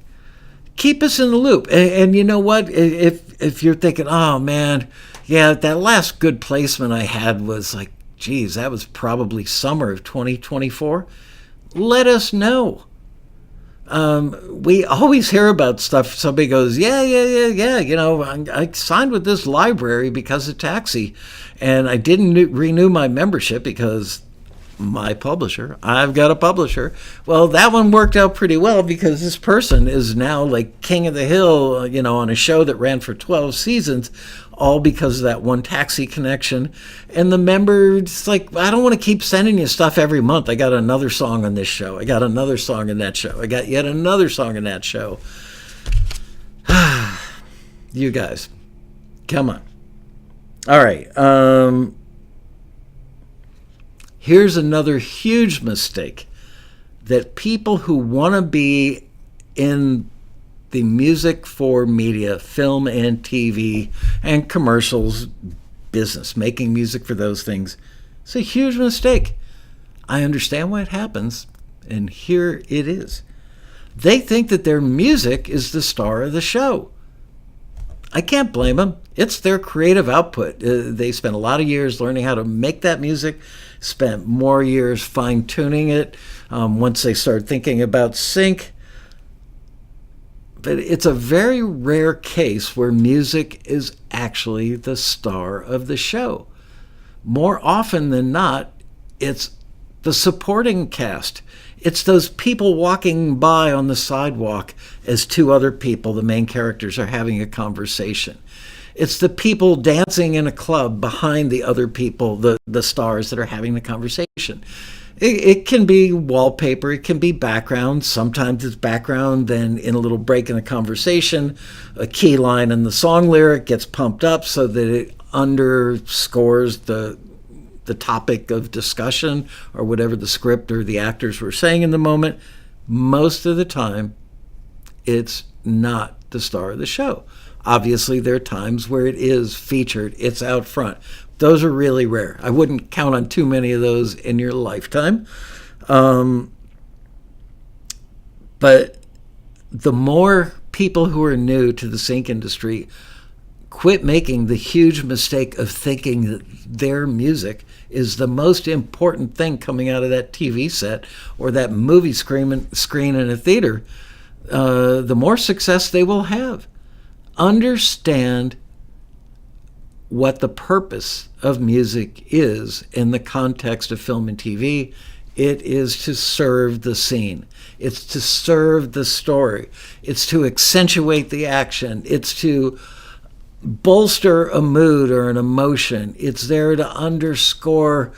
keep us in the loop. And you know what? If you're thinking, oh man, yeah, that last good placement I had was like, geez, that was probably summer of 2024. Let us know. We always hear about stuff. Somebody goes, yeah. You know, I signed with this library because of TAXI, and I didn't renew my membership because my publisher. I've got a publisher. Well, that one worked out pretty well because this person is now like king of the hill, on a show that ran for 12 seasons, all because of that one taxi connection. And the member's like, I don't want to keep sending you stuff every month. I got another song on this show. I got another song in that show. I got yet another song in that show. You guys, come on. All right. Here's another huge mistake that people who want to be in the music for media, film and TV and commercials business, making music for those things, it's a huge mistake. I understand why it happens, and here it is. They think that their music is the star of the show. I can't blame them. It's their creative output. They spent a lot of years learning how to make that music, spent more years fine-tuning it once they start thinking about sync. But it's a very rare case where music is actually the star of the show. More often than not, it's the supporting cast. It's those people walking by on the sidewalk as two other people, the main characters, are having a conversation. It's the people dancing in a club behind the other people, the stars that are having the conversation. It can be wallpaper, it can be background. Sometimes it's background, then in a little break in the conversation, a key line in the song lyric gets pumped up so that it underscores the topic of discussion or whatever the script or the actors were saying in the moment. Most of the time, it's not the star of the show. Obviously, there are times where it is featured, it's out front. Those are really rare. I wouldn't count on too many of those in your lifetime. But the more people who are new to the sync industry quit making the huge mistake of thinking that their music is the most important thing coming out of that TV set or that movie screen in a theater, the more success they will have. Understand what the purpose of music is in the context of film and TV. It is to serve the scene. It's to serve the story. It's to accentuate the action. It's to bolster a mood or an emotion. It's there to underscore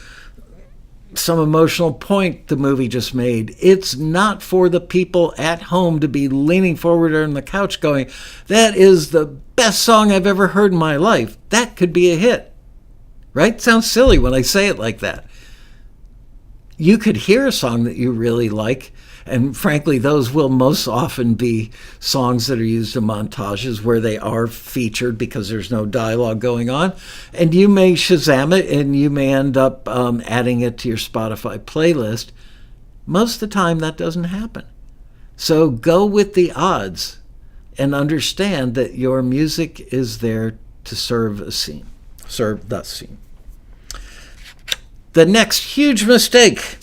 some emotional point the movie just made. It's not for the people at home to be leaning forward on the couch going, that is the best song I've ever heard in my life. That could be a hit. Right? Sounds silly when I say it like that. You could hear a song that you really like, and frankly, those will most often be songs that are used in montages where they are featured because there's no dialogue going on. And you may Shazam it, and you may end up adding it to your Spotify playlist. Most of the time, that doesn't happen. So go with the odds and understand that your music is there to serve a scene, serve the scene. The next huge mistake: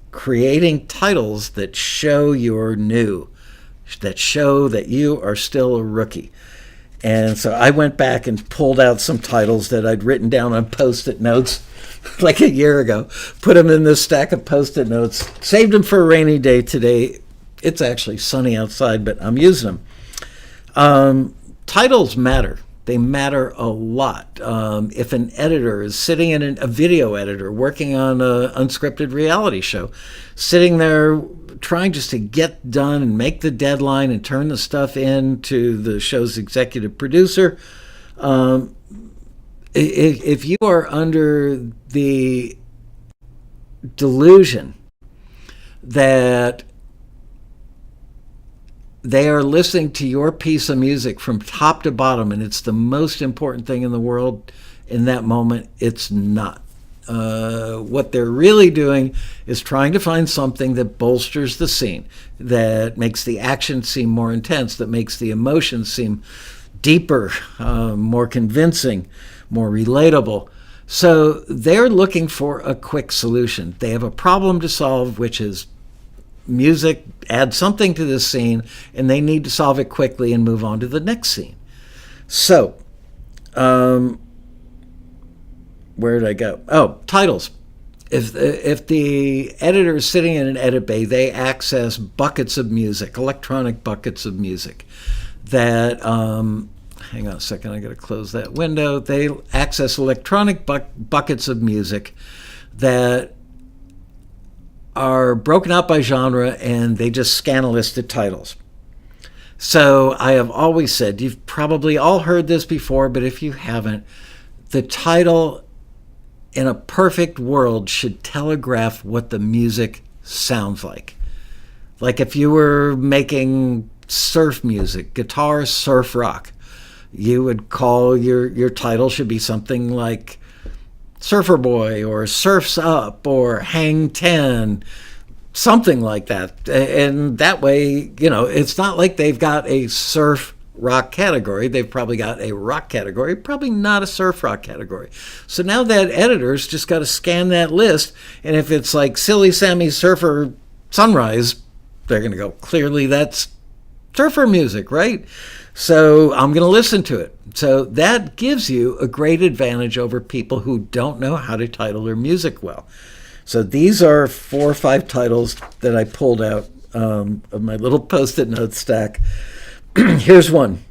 creating titles that show you're new, that show that you are still a rookie. And so I went back and pulled out some titles that I'd written down on Post-it notes like a year ago, put them in this stack of Post-it notes, saved them for a rainy day today. It's actually sunny outside, but I'm using them. Titles matter. They matter a lot. If an editor is sitting in a video editor working on an unscripted reality show, sitting there trying just to get done and make the deadline and turn the stuff in to the show's executive producer, if you are under the delusion that they are listening to your piece of music from top to bottom, and it's the most important thing in the world in that moment, it's not. What they're really doing is trying to find something that bolsters the scene, that makes the action seem more intense, that makes the emotion seem deeper, more convincing, more relatable. So they're looking for a quick solution. They have a problem to solve, which is music, add something to this scene, and they need to solve it quickly and move on to the next scene. So, where did I go? Oh, titles. if the editor is sitting in an edit bay, they access buckets of music, electronic buckets of music that, hang on a second, I got to close that window. They access electronic buckets of music that are broken out by genre, and they just scan a list of titles. So I have always said, you've probably all heard this before, but if you haven't, the title in a perfect world should telegraph what the music sounds like. Like if you were making surf music, guitar surf rock, you would call your title should be something like Surfer Boy or Surf's Up or Hang 10, something like that. And that way, it's not like they've got a surf rock category. They've probably got a rock category, probably not a surf rock category. So now that editor's just got to scan that list, and if it's like Silly Sammy Surfer Sunrise, they're going to go, clearly that's surfer music, right? So I'm going to listen to it. So that gives you a great advantage over people who don't know how to title their music well. So these are 4 or 5 titles that I pulled out of my little Post-it note stack. Here's one.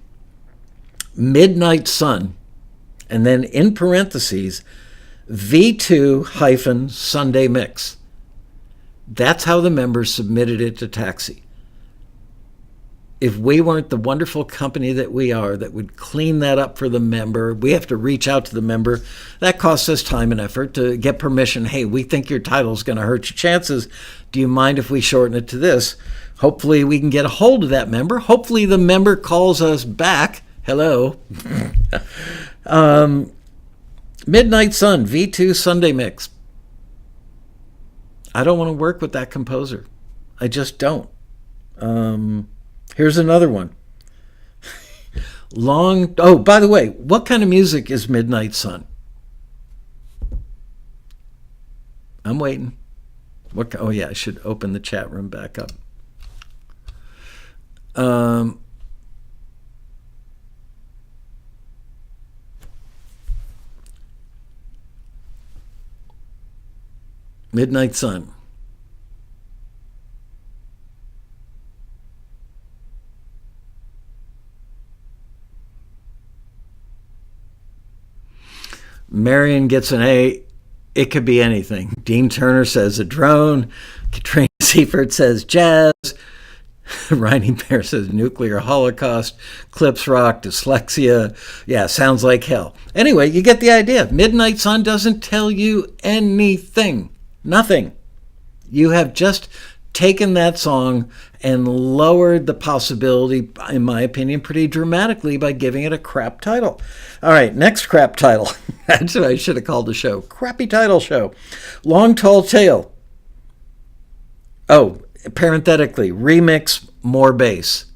Midnight Sun, and then in parentheses, V2 - Sunday Mix. That's how the members submitted it to TAXI. If we weren't the wonderful company that we are that would clean that up for the member, we have to reach out to the member. That costs us time and effort to get permission. Hey, we think your title is going to hurt your chances. Do you mind if we shorten it to this? Hopefully we can get a hold of that member. Hopefully the member calls us back. Hello. Midnight Sun, V2 Sunday Mix. I don't want to work with that composer. I just don't. Here's another one. Oh, by the way, what kind of music is Midnight Sun? I'm waiting. Oh yeah, I should open the chat room back up. Midnight Sun. Marion gets an A. It could be anything. Dean Turner says a drone. Katrina Seifert says jazz. Riney Bear says nuclear holocaust. Clips rock. Dyslexia. Yeah, sounds like hell. Anyway, you get the idea. Midnight Sun doesn't tell you anything. Nothing. You have just taken that song and lowered the possibility, in my opinion, pretty dramatically by giving it a crap title. All right, next crap title. That's what I should have called the show. Crappy title show. Long Tall Tale. Oh, parenthetically, remix, more bass.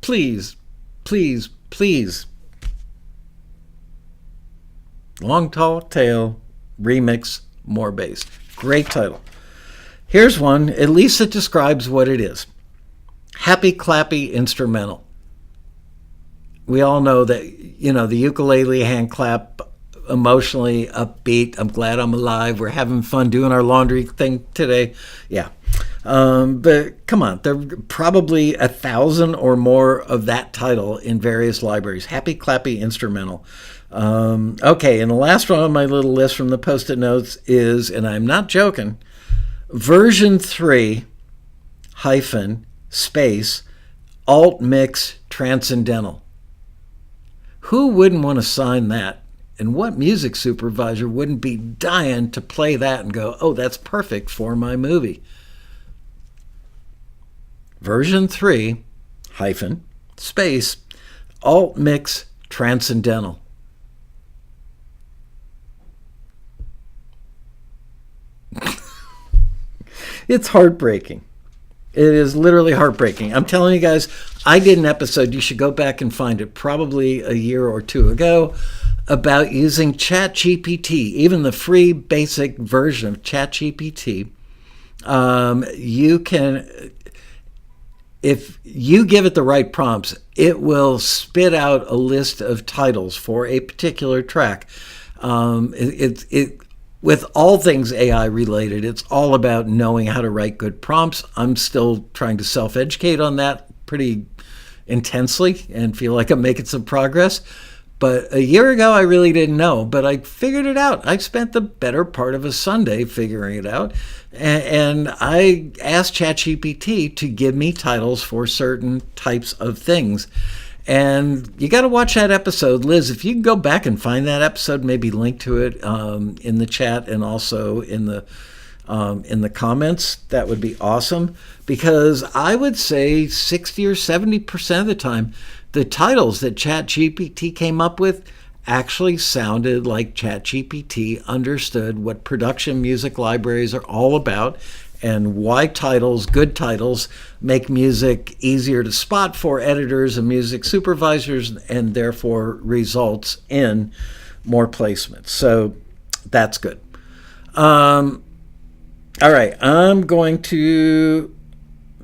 Please, please, please. Long Tall Tale, remix, more bass. Great title. Here's one, at least it describes what it is. Happy Clappy Instrumental. We all know that, the ukulele hand clap, emotionally upbeat. I'm glad I'm alive. We're having fun doing our laundry thing today. Yeah. But come on, there are probably 1,000 or more of that title in various libraries. Happy Clappy Instrumental. Okay, and the last one on my little list from the Post-it notes is, and I'm not joking, version 3 space alt mix transcendental. Who wouldn't want to sign that? And what music supervisor wouldn't be dying to play that and go, oh, that's perfect for my movie? Version 3 space alt mix transcendental. It's heartbreaking. It is literally heartbreaking. I'm telling you guys, I did an episode, you should go back and find it, probably a year or two ago, about using ChatGPT, even the free basic version of ChatGPT. You can, if you give it the right prompts, it will spit out a list of titles for a particular track. With all things AI related, it's all about knowing how to write good prompts. I'm still trying to self-educate on that pretty intensely and feel like I'm making some progress. But a year ago, I really didn't know, but I figured it out. I spent the better part of a Sunday figuring it out. And I asked ChatGPT to give me titles for certain types of things. And you got to watch that episode. Liz, if you can go back and find that episode, maybe link to it in the chat and also in the comments, that would be awesome. Because I would say 60 or 70% of the time, the titles that ChatGPT came up with actually sounded like ChatGPT understood what production music libraries are all about and why good titles, make music easier to spot for editors and music supervisors, and therefore results in more placements. So that's good. All right, I'm going to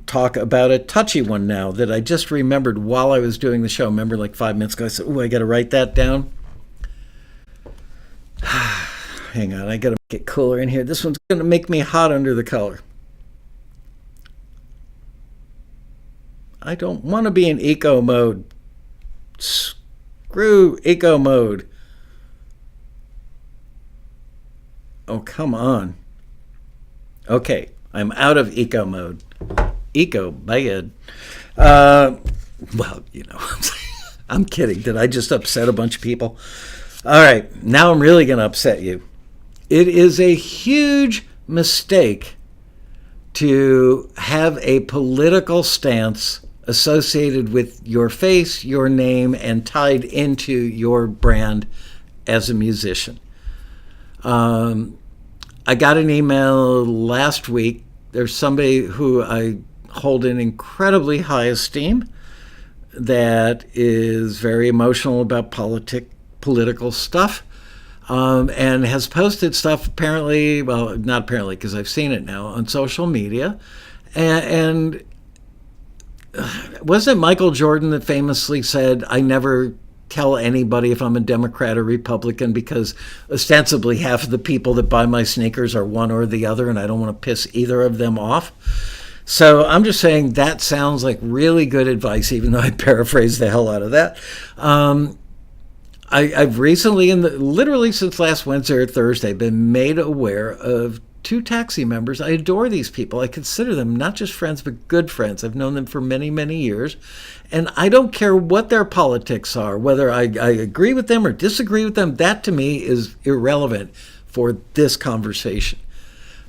talk about a touchy one now that I just remembered while I was doing the show. Remember, like 5 minutes ago, I said, I got to write that down. Hang on, I got to make it cooler in here. This one's going to make me hot under the collar. I don't want to be in eco mode. Screw eco mode. Oh, come on. Okay, I'm out of eco mode. Eco, bad. Well, I'm kidding. Did I just upset a bunch of people? All right, now I'm really going to upset you. It is a huge mistake to have a political stance associated with your face, your name, and tied into your brand as a musician. I got an email last week. There's somebody who I hold in incredibly high esteem that is very emotional about political stuff, and has posted stuff apparently, well, not apparently because I've seen it now, on social media. And wasn't it Michael Jordan that famously said, I never tell anybody if I'm a Democrat or Republican because ostensibly half of the people that buy my sneakers are one or the other, and I don't want to piss either of them off. So I'm just saying that sounds like really good advice, even though I paraphrased the hell out of that. I've recently, literally since last Wednesday or Thursday, been made aware of 2 TAXI members. I adore these people. I consider them not just friends, but good friends. I've known them for many, many years. And I don't care what their politics are, whether I agree with them or disagree with them. That to me is irrelevant for this conversation.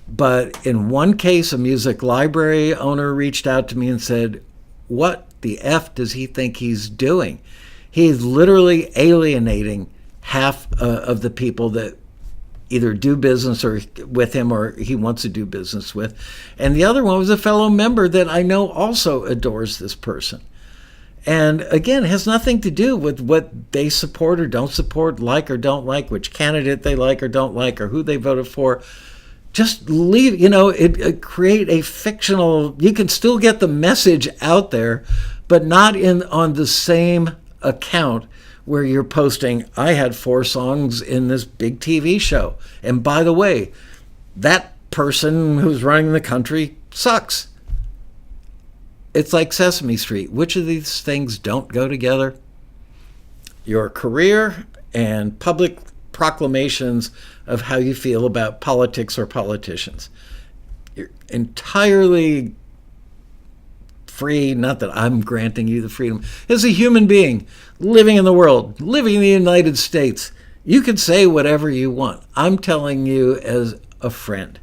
But in one case, a music library owner reached out to me and said, what the F does he think he's doing? He's literally alienating half of the people that either do business or with him or he wants to do business with. And the other one was a fellow member that I know also adores this person. And again, it has nothing to do with what they support or don't support, like or don't like, which candidate they like or don't like, or who they voted for. Just leave, it create a fictional, you can still get the message out there, but not on the same account where you're posting, I had 4 songs in this big TV show. And by the way, that person who's running the country sucks. It's like Sesame Street. Which of these things don't go together? Your career and public proclamations of how you feel about politics or politicians. You're entirely free, not that I'm granting you the freedom. As a human being living in the world, living in the United States, you can say whatever you want. I'm telling you as a friend,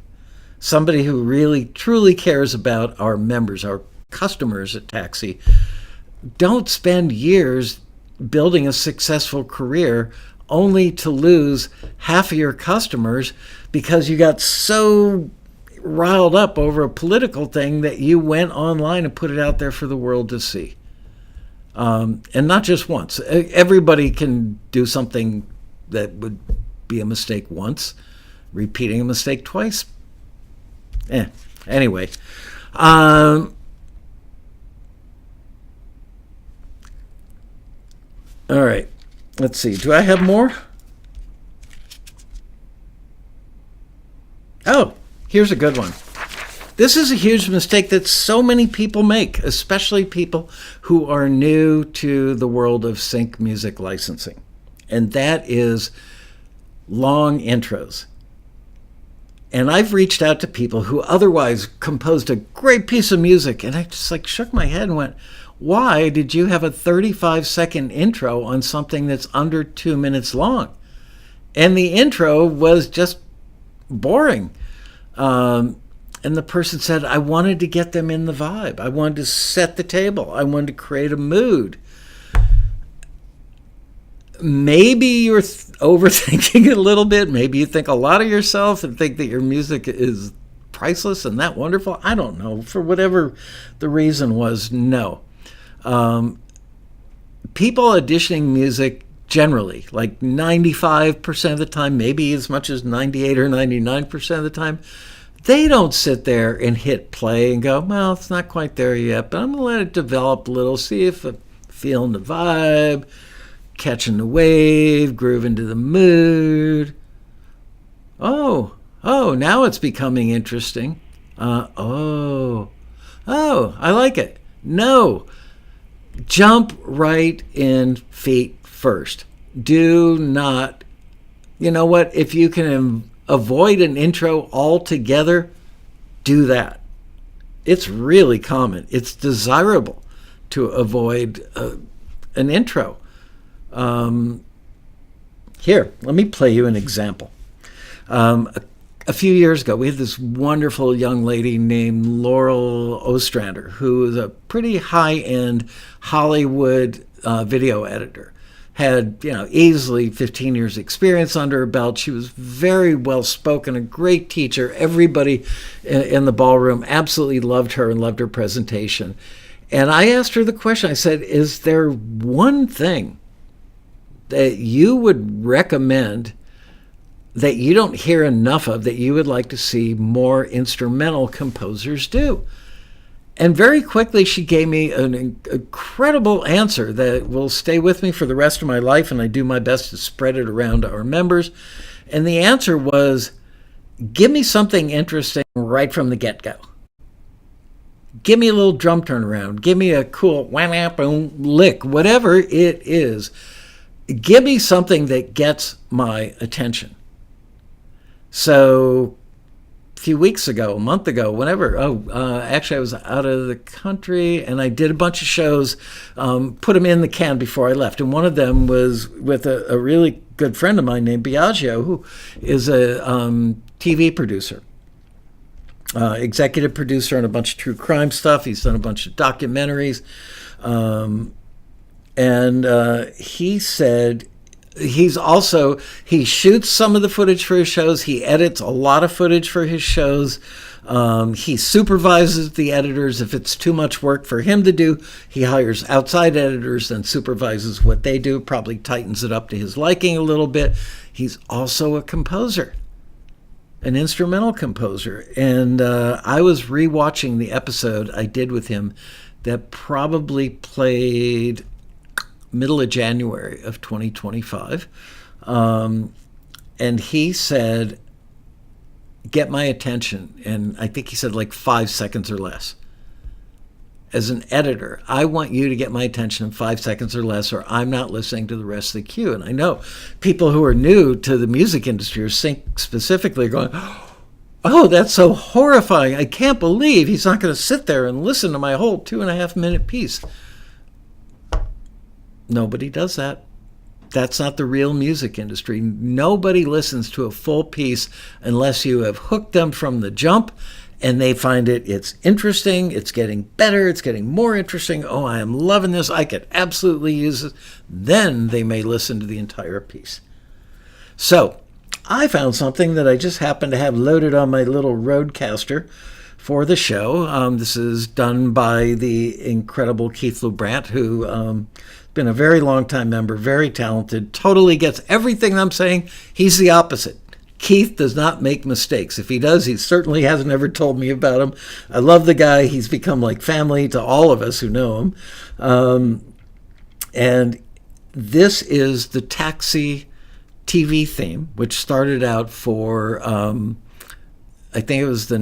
somebody who really, truly cares about our members, our customers at TAXI. Don't spend years building a successful career only to lose half of your customers because you got so riled up over a political thing that you went online and put it out there for the world to see. And not just once. Everybody can do something that would be a mistake once. Repeating a mistake twice. Anyway. All right. Let's see. Do I have more? Here's a good one. This is a huge mistake that so many people make, especially people who are new to the world of sync music licensing. And that is long intros. And I've reached out to people who otherwise composed a great piece of music, and I just like shook my head and went, why did you have a 35-second intro on something that's under 2 minutes long? And the intro was just boring. And the person said, I wanted to get them in the vibe. I wanted to set the table. I wanted to create a mood. Maybe you're overthinking it a little bit. Maybe you think a lot of yourself and think that your music is priceless and that wonderful. I don't know. For whatever the reason was, no. People auditioning music generally, like 95% of the time, maybe as much as 98 or 99% of the time, they don't sit there and hit play and go, well, it's not quite there yet, but I'm going to let it develop a little, see if I'm feeling the vibe, catching the wave, grooving to the mood. Oh, now it's becoming interesting. I like it. No, jump right in feet first. Do not, you know what, if you can avoid an intro altogether, do that. It's really common. It's desirable to avoid an intro. Here, let me play you an example. A few years ago, we had this wonderful young lady named Laurel Ostrander, who is a pretty high-end Hollywood video editor. Had, easily 15 years experience under her belt. She was very well spoken, a great teacher. Everybody in the ballroom absolutely loved her and loved her presentation. And I asked her the question, I said, is there one thing that you would recommend that you don't hear enough of that you would like to see more instrumental composers do? And very quickly, she gave me an incredible answer that will stay with me for the rest of my life, and I do my best to spread it around to our members. And the answer was, give me something interesting right from the get-go. Give me a little drum turnaround. Give me a cool wham-boom lick, whatever it is. Give me something that gets my attention. So few weeks ago, a month ago, whenever. Actually, I was out of the country and I did a bunch of shows, put them in the can before I left. And one of them was with a really good friend of mine named Biagio, who is a TV producer, executive producer on a bunch of true crime stuff. He's done a bunch of documentaries. And he said, he shoots some of the footage for his shows. He edits a lot of footage for his shows. He supervises the editors. If it's too much work for him to do, he hires outside editors and supervises what they do, probably tightens it up to his liking a little bit. He's also a composer, an instrumental composer. And I was rewatching the episode I did with him that probably played middle of January of 2025. And he said, get my attention. And I think he said like 5 seconds or less. As an editor, I want you to get my attention in 5 seconds or less, or I'm not listening to the rest of the cue. And I know people who are new to the music industry, or sync specifically, are going, oh, that's so horrifying. I can't believe he's not going to sit there and listen to my whole 2.5 minute piece. Nobody does that. That's not the real music industry. Nobody listens to a full piece unless you have hooked them from the jump and they find it's interesting, it's getting better, it's getting more interesting. Oh, I am loving this. I could absolutely use it. Then they may listen to the entire piece. So I found something that I just happened to have loaded on my little Rodecaster for the show. This is done by the incredible Keith LeBrant, who been a very long time member, very talented, totally gets everything I'm saying. He's the opposite. Keith does not make mistakes. If he does, he certainly hasn't ever told me about him. I love the guy. He's become like family to all of us who know him. And this is the TAXI TV theme, which started out for I think it was the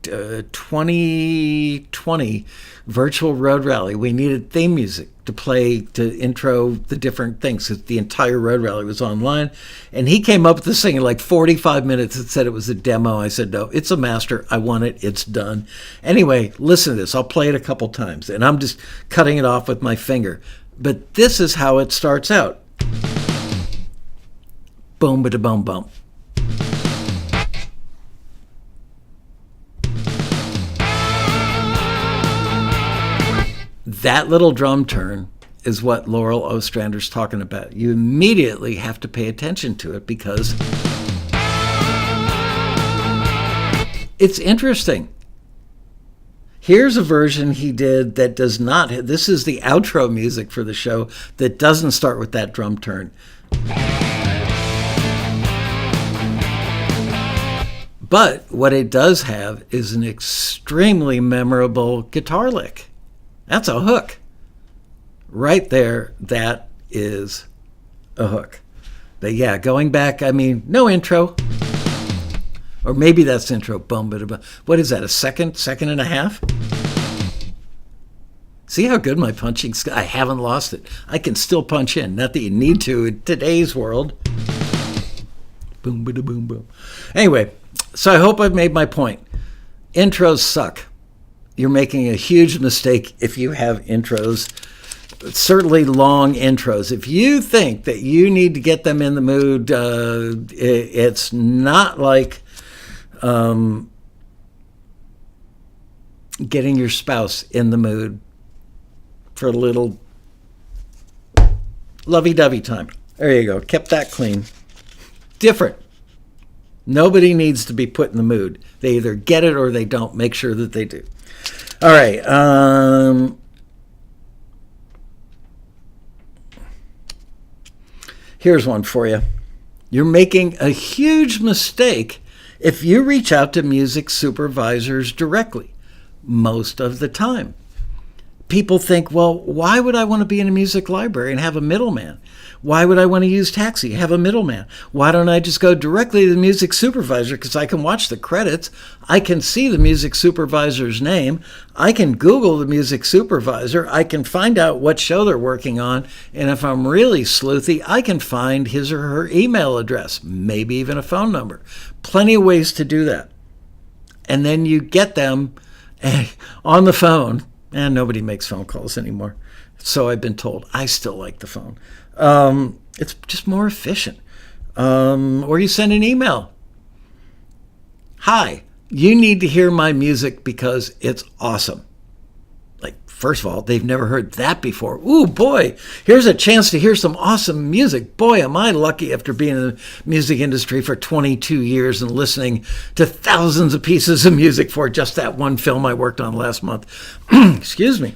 2020 virtual road rally. We needed theme music to play to intro the different things, because the entire road rally was online. And he came up with this thing in like 45 minutes and said it was a demo. I said, no, it's a master. I want it. It's done. Anyway, listen to this. I'll play it a couple times, and I'm just cutting it off with my finger. But this is how it starts out. Boom, ba da boom, boom. That little drum turn is what Laurel Ostrander's talking about. You immediately have to pay attention to it because it's interesting. Here's a version he did that does not. This is the outro music for the show that doesn't start with that drum turn. But what it does have is an extremely memorable guitar lick. That's a hook. Right there, that is a hook. But yeah, going back, I mean, no intro. Or maybe that's intro. Boom, ba-da-ba. What is that, a second and a half? See how good my punching skill? I haven't lost it. I can still punch in. Not that you need to in today's world. Boom, ba-da-boom, boom. Anyway, so I hope I've made my point. Intros suck. You're making a huge mistake if you have intros, certainly long intros. If you think that you need to get them in the mood, it's not like getting your spouse in the mood for a little lovey-dovey time. There you go. Kept that clean. Different. Nobody needs to be put in the mood. They either get it or they don't. Make sure that they do. All right. Here's one for you. You're making a huge mistake if you reach out to music supervisors directly most of the time. People think, well, why would I want to be in a music library and have a middleman? Why would I want to use TAXI, have a middleman? Why don't I just go directly to the music supervisor? Because I can watch the credits. I can see the music supervisor's name. I can Google the music supervisor. I can find out what show they're working on. And if I'm really sleuthy, I can find his or her email address, maybe even a phone number. Plenty of ways to do that. And then you get them on the phone. And nobody makes phone calls anymore. So I've been told. I still like the phone. It's just more efficient. Or you send an email. Hi, you need to hear my music because it's awesome. Like, first of all, they've never heard that before. Ooh, boy, here's a chance to hear some awesome music. Boy, am I lucky after being in the music industry for 22 years and listening to thousands of pieces of music for just that one film I worked on last month. Excuse me.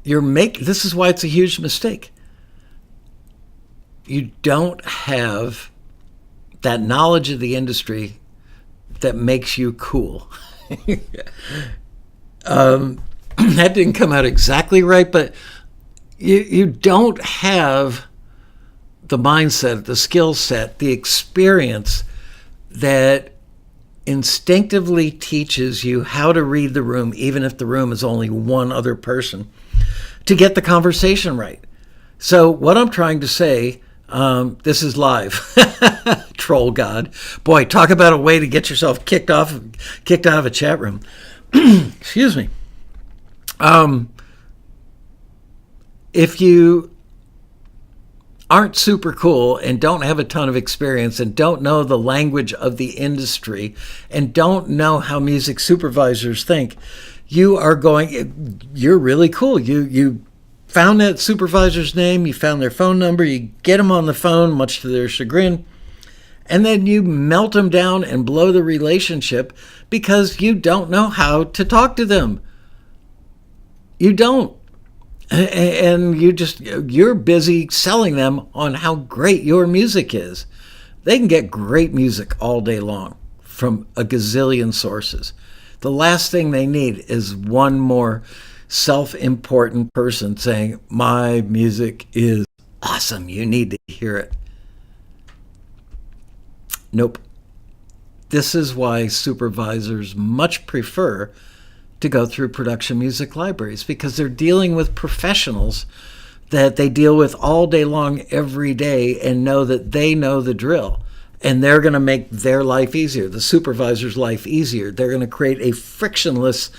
This is why it's a huge mistake. You don't have that knowledge of the industry that makes you cool. That didn't come out exactly right, but you don't have the mindset, the skill set, the experience that instinctively teaches you how to read the room, even if the room is only one other person, to get the conversation right. So what I'm trying to say, this is live. Troll God. Boy, talk about a way to get yourself kicked out of a chat room. Excuse me. If you aren't super cool and don't have a ton of experience and don't know the language of the industry and don't know how music supervisors think, you're really cool. You found that supervisor's name, you found their phone number, you get them on the phone, much to their chagrin, and then you melt them down and blow the relationship because you don't know how to talk to them. You don't. And you're busy selling them on how great your music is. They can get great music all day long from a gazillion sources. The last thing they need is one more self-important person saying, my music is awesome, you need to hear it. Nope. This is why supervisors much prefer to go through production music libraries, because they're dealing with professionals that they deal with all day long, every day, and know that they know the drill. And they're going to make their life easier, the supervisor's life easier. They're going to create a frictionless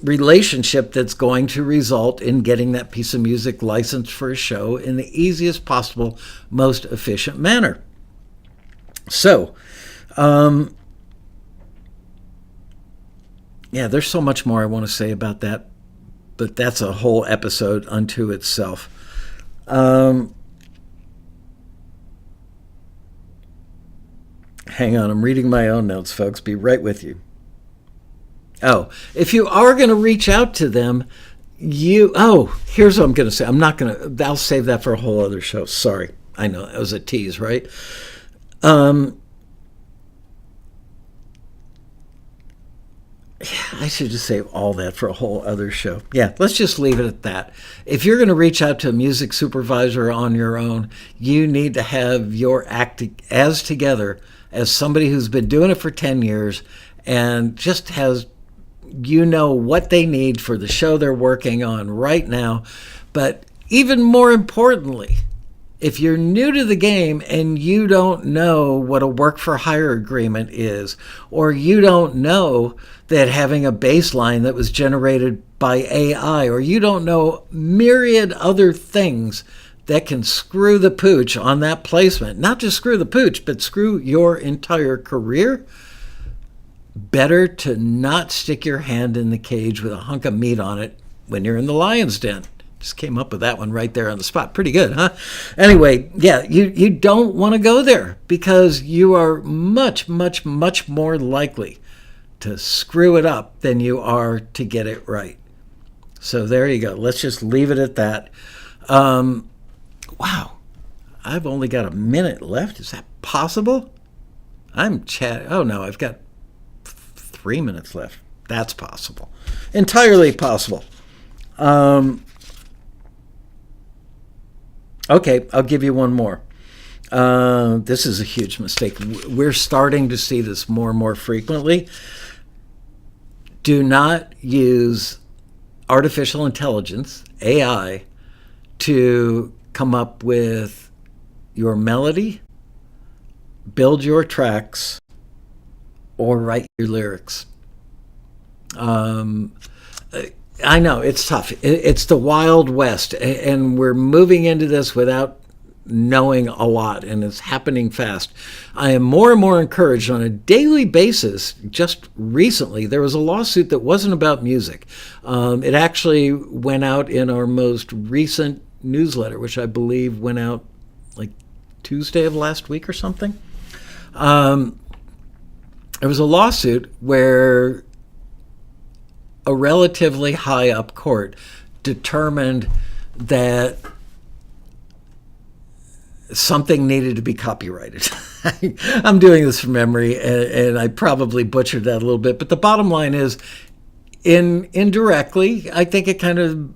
relationship that's going to result in getting that piece of music licensed for a show in the easiest possible, most efficient manner. So, yeah, there's so much more I want to say about that, but that's a whole episode unto itself. Hang on, I'm reading my own notes, folks. Be right with you. Oh, if you are going to reach out to them, here's what I'm going to say. I'll save that for a whole other show. Sorry. I know, that was a tease, right? I should just save all that for a whole other show. Yeah, let's just leave it at that. If you're going to reach out to a music supervisor on your own, you need to have your act as together as somebody who's been doing it for 10 years and just has, what they need for the show they're working on right now. But even more importantly, if you're new to the game and you don't know what a work for hire agreement is, or you don't know that having a bass line that was generated by AI, or you don't know myriad other things that can screw the pooch on that placement, not just screw the pooch, but screw your entire career, better to not stick your hand in the cage with a hunk of meat on it when you're in the lion's den. Just came up with that one right there on the spot. Pretty good, huh? Anyway, yeah, you don't want to go there, because you are much, much, much more likely to screw it up than you are to get it right. So there you go. Let's just leave it at that. Wow, I've only got a minute left. Is that possible? I'm chatting. Oh no, I've got 3 minutes left. That's possible. Entirely possible. Okay, I'll give you one more. This is a huge mistake. We're starting to see this more and more frequently. Do not use artificial intelligence, AI, to come up with your melody, build your tracks, or write your lyrics. I know, it's tough. It's the Wild West, and we're moving into this without knowing a lot, and it's happening fast. I am more and more encouraged on a daily basis. Just recently, there was a lawsuit that wasn't about music. It actually went out in our most recent newsletter, which I believe went out like Tuesday of last week or something. There was a lawsuit where a relatively high up court determined that something needed to be copyrighted. I'm doing this from memory, and I probably butchered that a little bit, but the bottom line is, indirectly, I think it kind of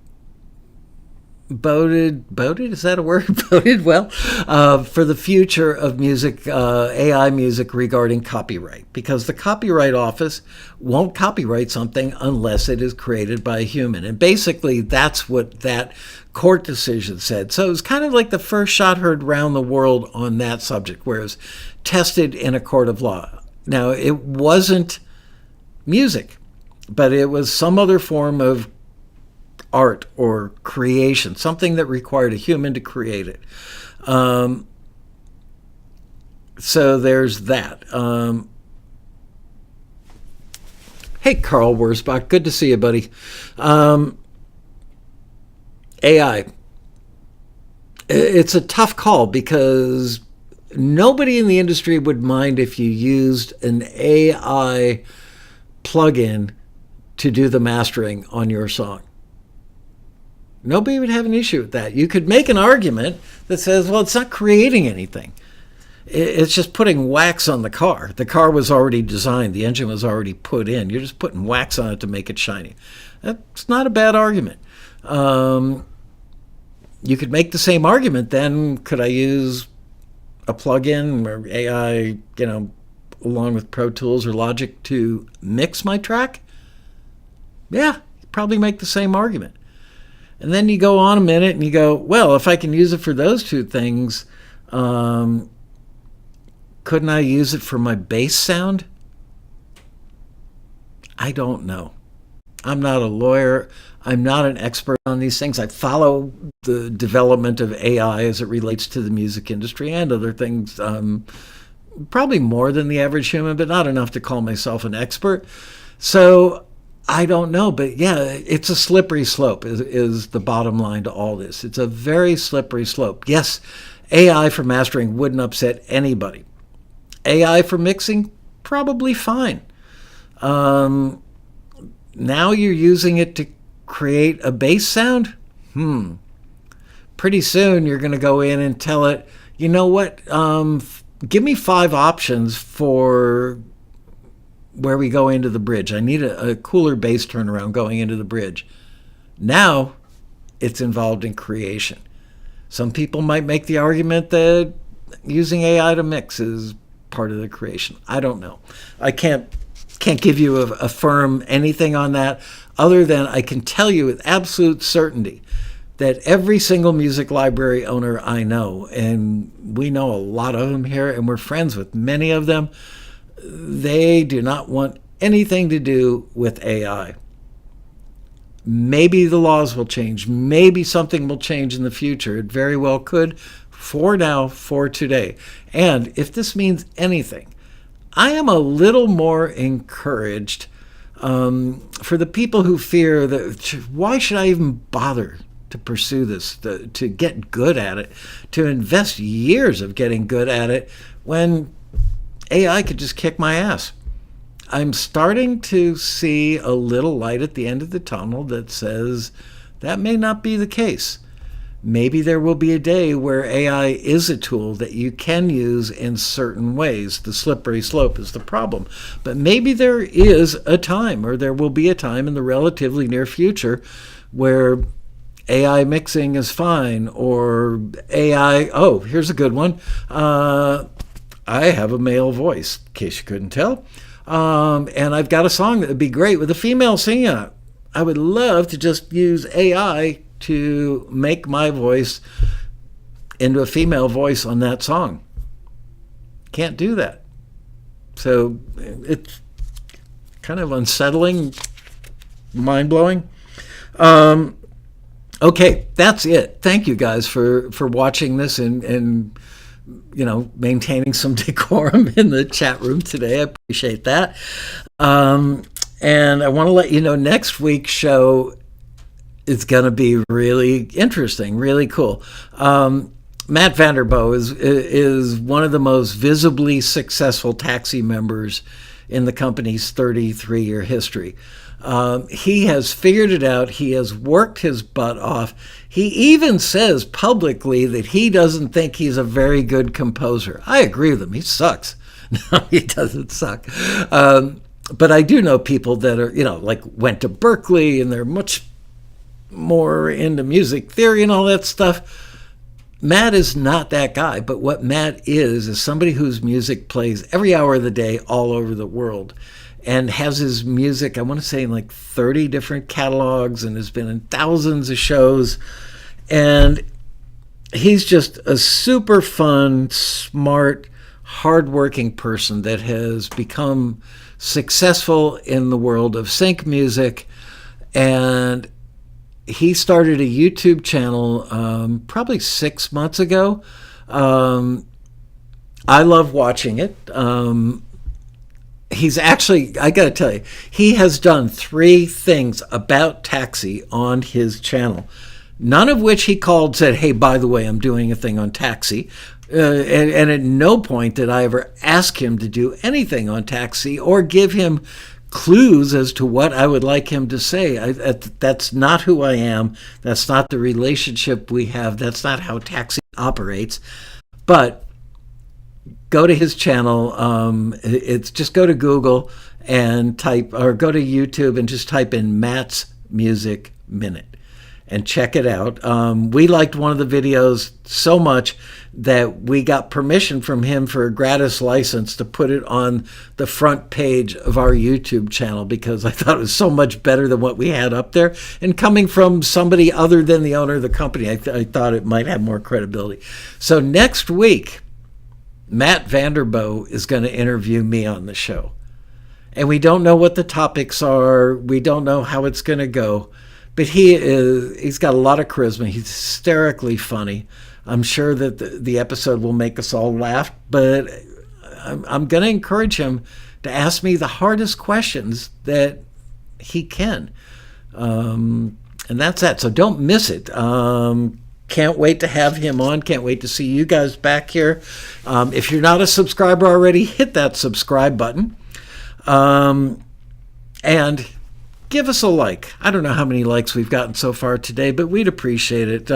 boded, is that a word? Boded well for the future of music, AI music, regarding copyright, because the Copyright Office won't copyright something unless it is created by a human. And basically that's what that court decision said. So it was kind of like the first shot heard around the world on that subject, where it was tested in a court of law. Now, it wasn't music, but it was some other form of art or creation, something that required a human to create it. So there's that. Hey, Carl Wurzbach, good to see you, buddy. AI. It's a tough call, because nobody in the industry would mind if you used an AI plugin to do the mastering on your song. Nobody would have an issue with that. You could make an argument that says, well, it's not creating anything. It's just putting wax on the car. The car was already designed. The engine was already put in. You're just putting wax on it to make it shiny. That's not a bad argument. You could make the same argument then. Could I use a plugin or AI, along with Pro Tools or Logic to mix my track? Yeah, you probably make the same argument. And then you go on a minute and you go, well, if I can use it for those two things, couldn't I use it for my bass sound? I don't know. I'm not a lawyer. I'm not an expert on these things. I follow the development of AI as it relates to the music industry and other things, probably more than the average human, but not enough to call myself an expert. So I don't know, but yeah, it's a slippery slope is the bottom line to all this. It's a very slippery slope. Yes, AI for mastering wouldn't upset anybody. AI for mixing, probably fine. Now you're using it to create a bass sound? Pretty soon you're going to go in and tell it, you know what, give me 5 options for where we go into the bridge. I need a cooler bass turnaround going into the bridge. Now it's involved in creation. Some people might make the argument that using AI to mix is part of the creation. I don't know. I can't give you a firm anything on that, other than I can tell you with absolute certainty that every single music library owner I know, and we know a lot of them here, and we're friends with many of them, they do not want anything to do with AI. Maybe the laws will change. Maybe something will change in the future. It very well could. For now, for today. And if this means anything, I am a little more encouraged for the people who fear that, why should I even bother to pursue this, to get good at it, to invest years of getting good at it when AI could just kick my ass. I'm starting to see a little light at the end of the tunnel that says that may not be the case. Maybe there will be a day where AI is a tool that you can use in certain ways. The slippery slope is the problem. But maybe there is a time, or there will be a time in the relatively near future, where AI mixing is fine, or AI, oh, here's a good one. I have a male voice, in case you couldn't tell. And I've got a song that would be great with a female singing on it. I would love to just use AI to make my voice into a female voice on that song. Can't do that. So it's kind of unsettling, mind-blowing. Okay, that's it. Thank you guys for watching this and maintaining some decorum in the chat room today. I appreciate that. And I want to let you know next week's show is going to be really interesting, really cool. Matt Vanderbo is one of the most visibly successful TAXI members in the company's 33-year history. He has figured it out. He has worked his butt off. He even says publicly that he doesn't think he's a very good composer. I agree with him. He sucks. No, he doesn't suck. But I do know people that are, like went to Berkeley and they're much more into music theory and all that stuff. Matt is not that guy, but what Matt is somebody whose music plays every hour of the day all over the world and has his music, I want to say, in like 30 different catalogs and has been in thousands of shows. And he's just a super fun, smart, hardworking person that has become successful in the world of sync music. And he started a YouTube channel probably 6 months ago. I love watching it. He's actually, I got to tell you, he has done 3 things about TAXI on his channel, none of which he said, hey, by the way, I'm doing a thing on TAXI. And at no point did I ever ask him to do anything on TAXI or give him clues as to what I would like him to say. That's not who I am. That's not the relationship we have. That's not how TAXI operates. But go to his channel. It's just go to Google and type, or go to YouTube and just type in Matt's Music Minute. And check it out. We liked one of the videos so much that we got permission from him for a gratis license to put it on the front page of our YouTube channel, because I thought it was so much better than what we had up there. And coming from somebody other than the owner of the company, I thought it might have more credibility. So next week, Matt Vanderboe is going to interview me on the show. And we don't know what the topics are. We don't know how it's going to go. But he's got a lot of charisma. He's hysterically funny. I'm sure that the episode will make us all laugh, but I'm going to encourage him to ask me the hardest questions that he can. And that's that. So don't miss it. Can't wait to have him on. Can't wait to see you guys back here. If you're not a subscriber already, hit that subscribe button. And give us a like. I don't know how many likes we've gotten so far today, but we'd appreciate it.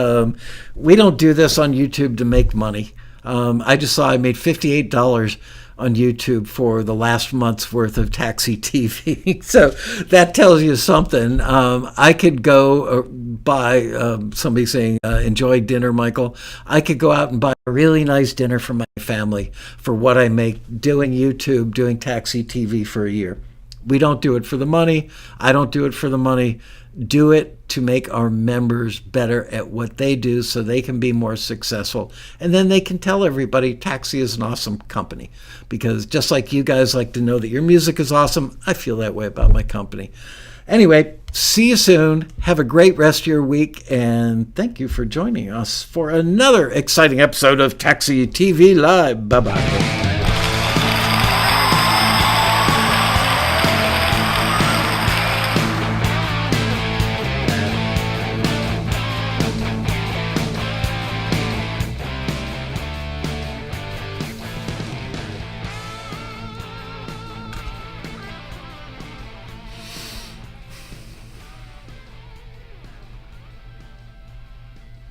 We don't do this on YouTube to make money. I just saw I made $58 on YouTube for the last month's worth of TAXI TV. So that tells you something. I could go buy, somebody saying, enjoy dinner, Michael. I could go out and buy a really nice dinner for my family for what I make doing YouTube, doing TAXI TV for a year. We don't do it for the money. I don't do it for the money. Do it to make our members better at what they do so they can be more successful. And then they can tell everybody TAXI is an awesome company. Because just like you guys like to know that your music is awesome, I feel that way about my company. Anyway, see you soon. Have a great rest of your week. And thank you for joining us for another exciting episode of TAXI TV Live. Bye-bye.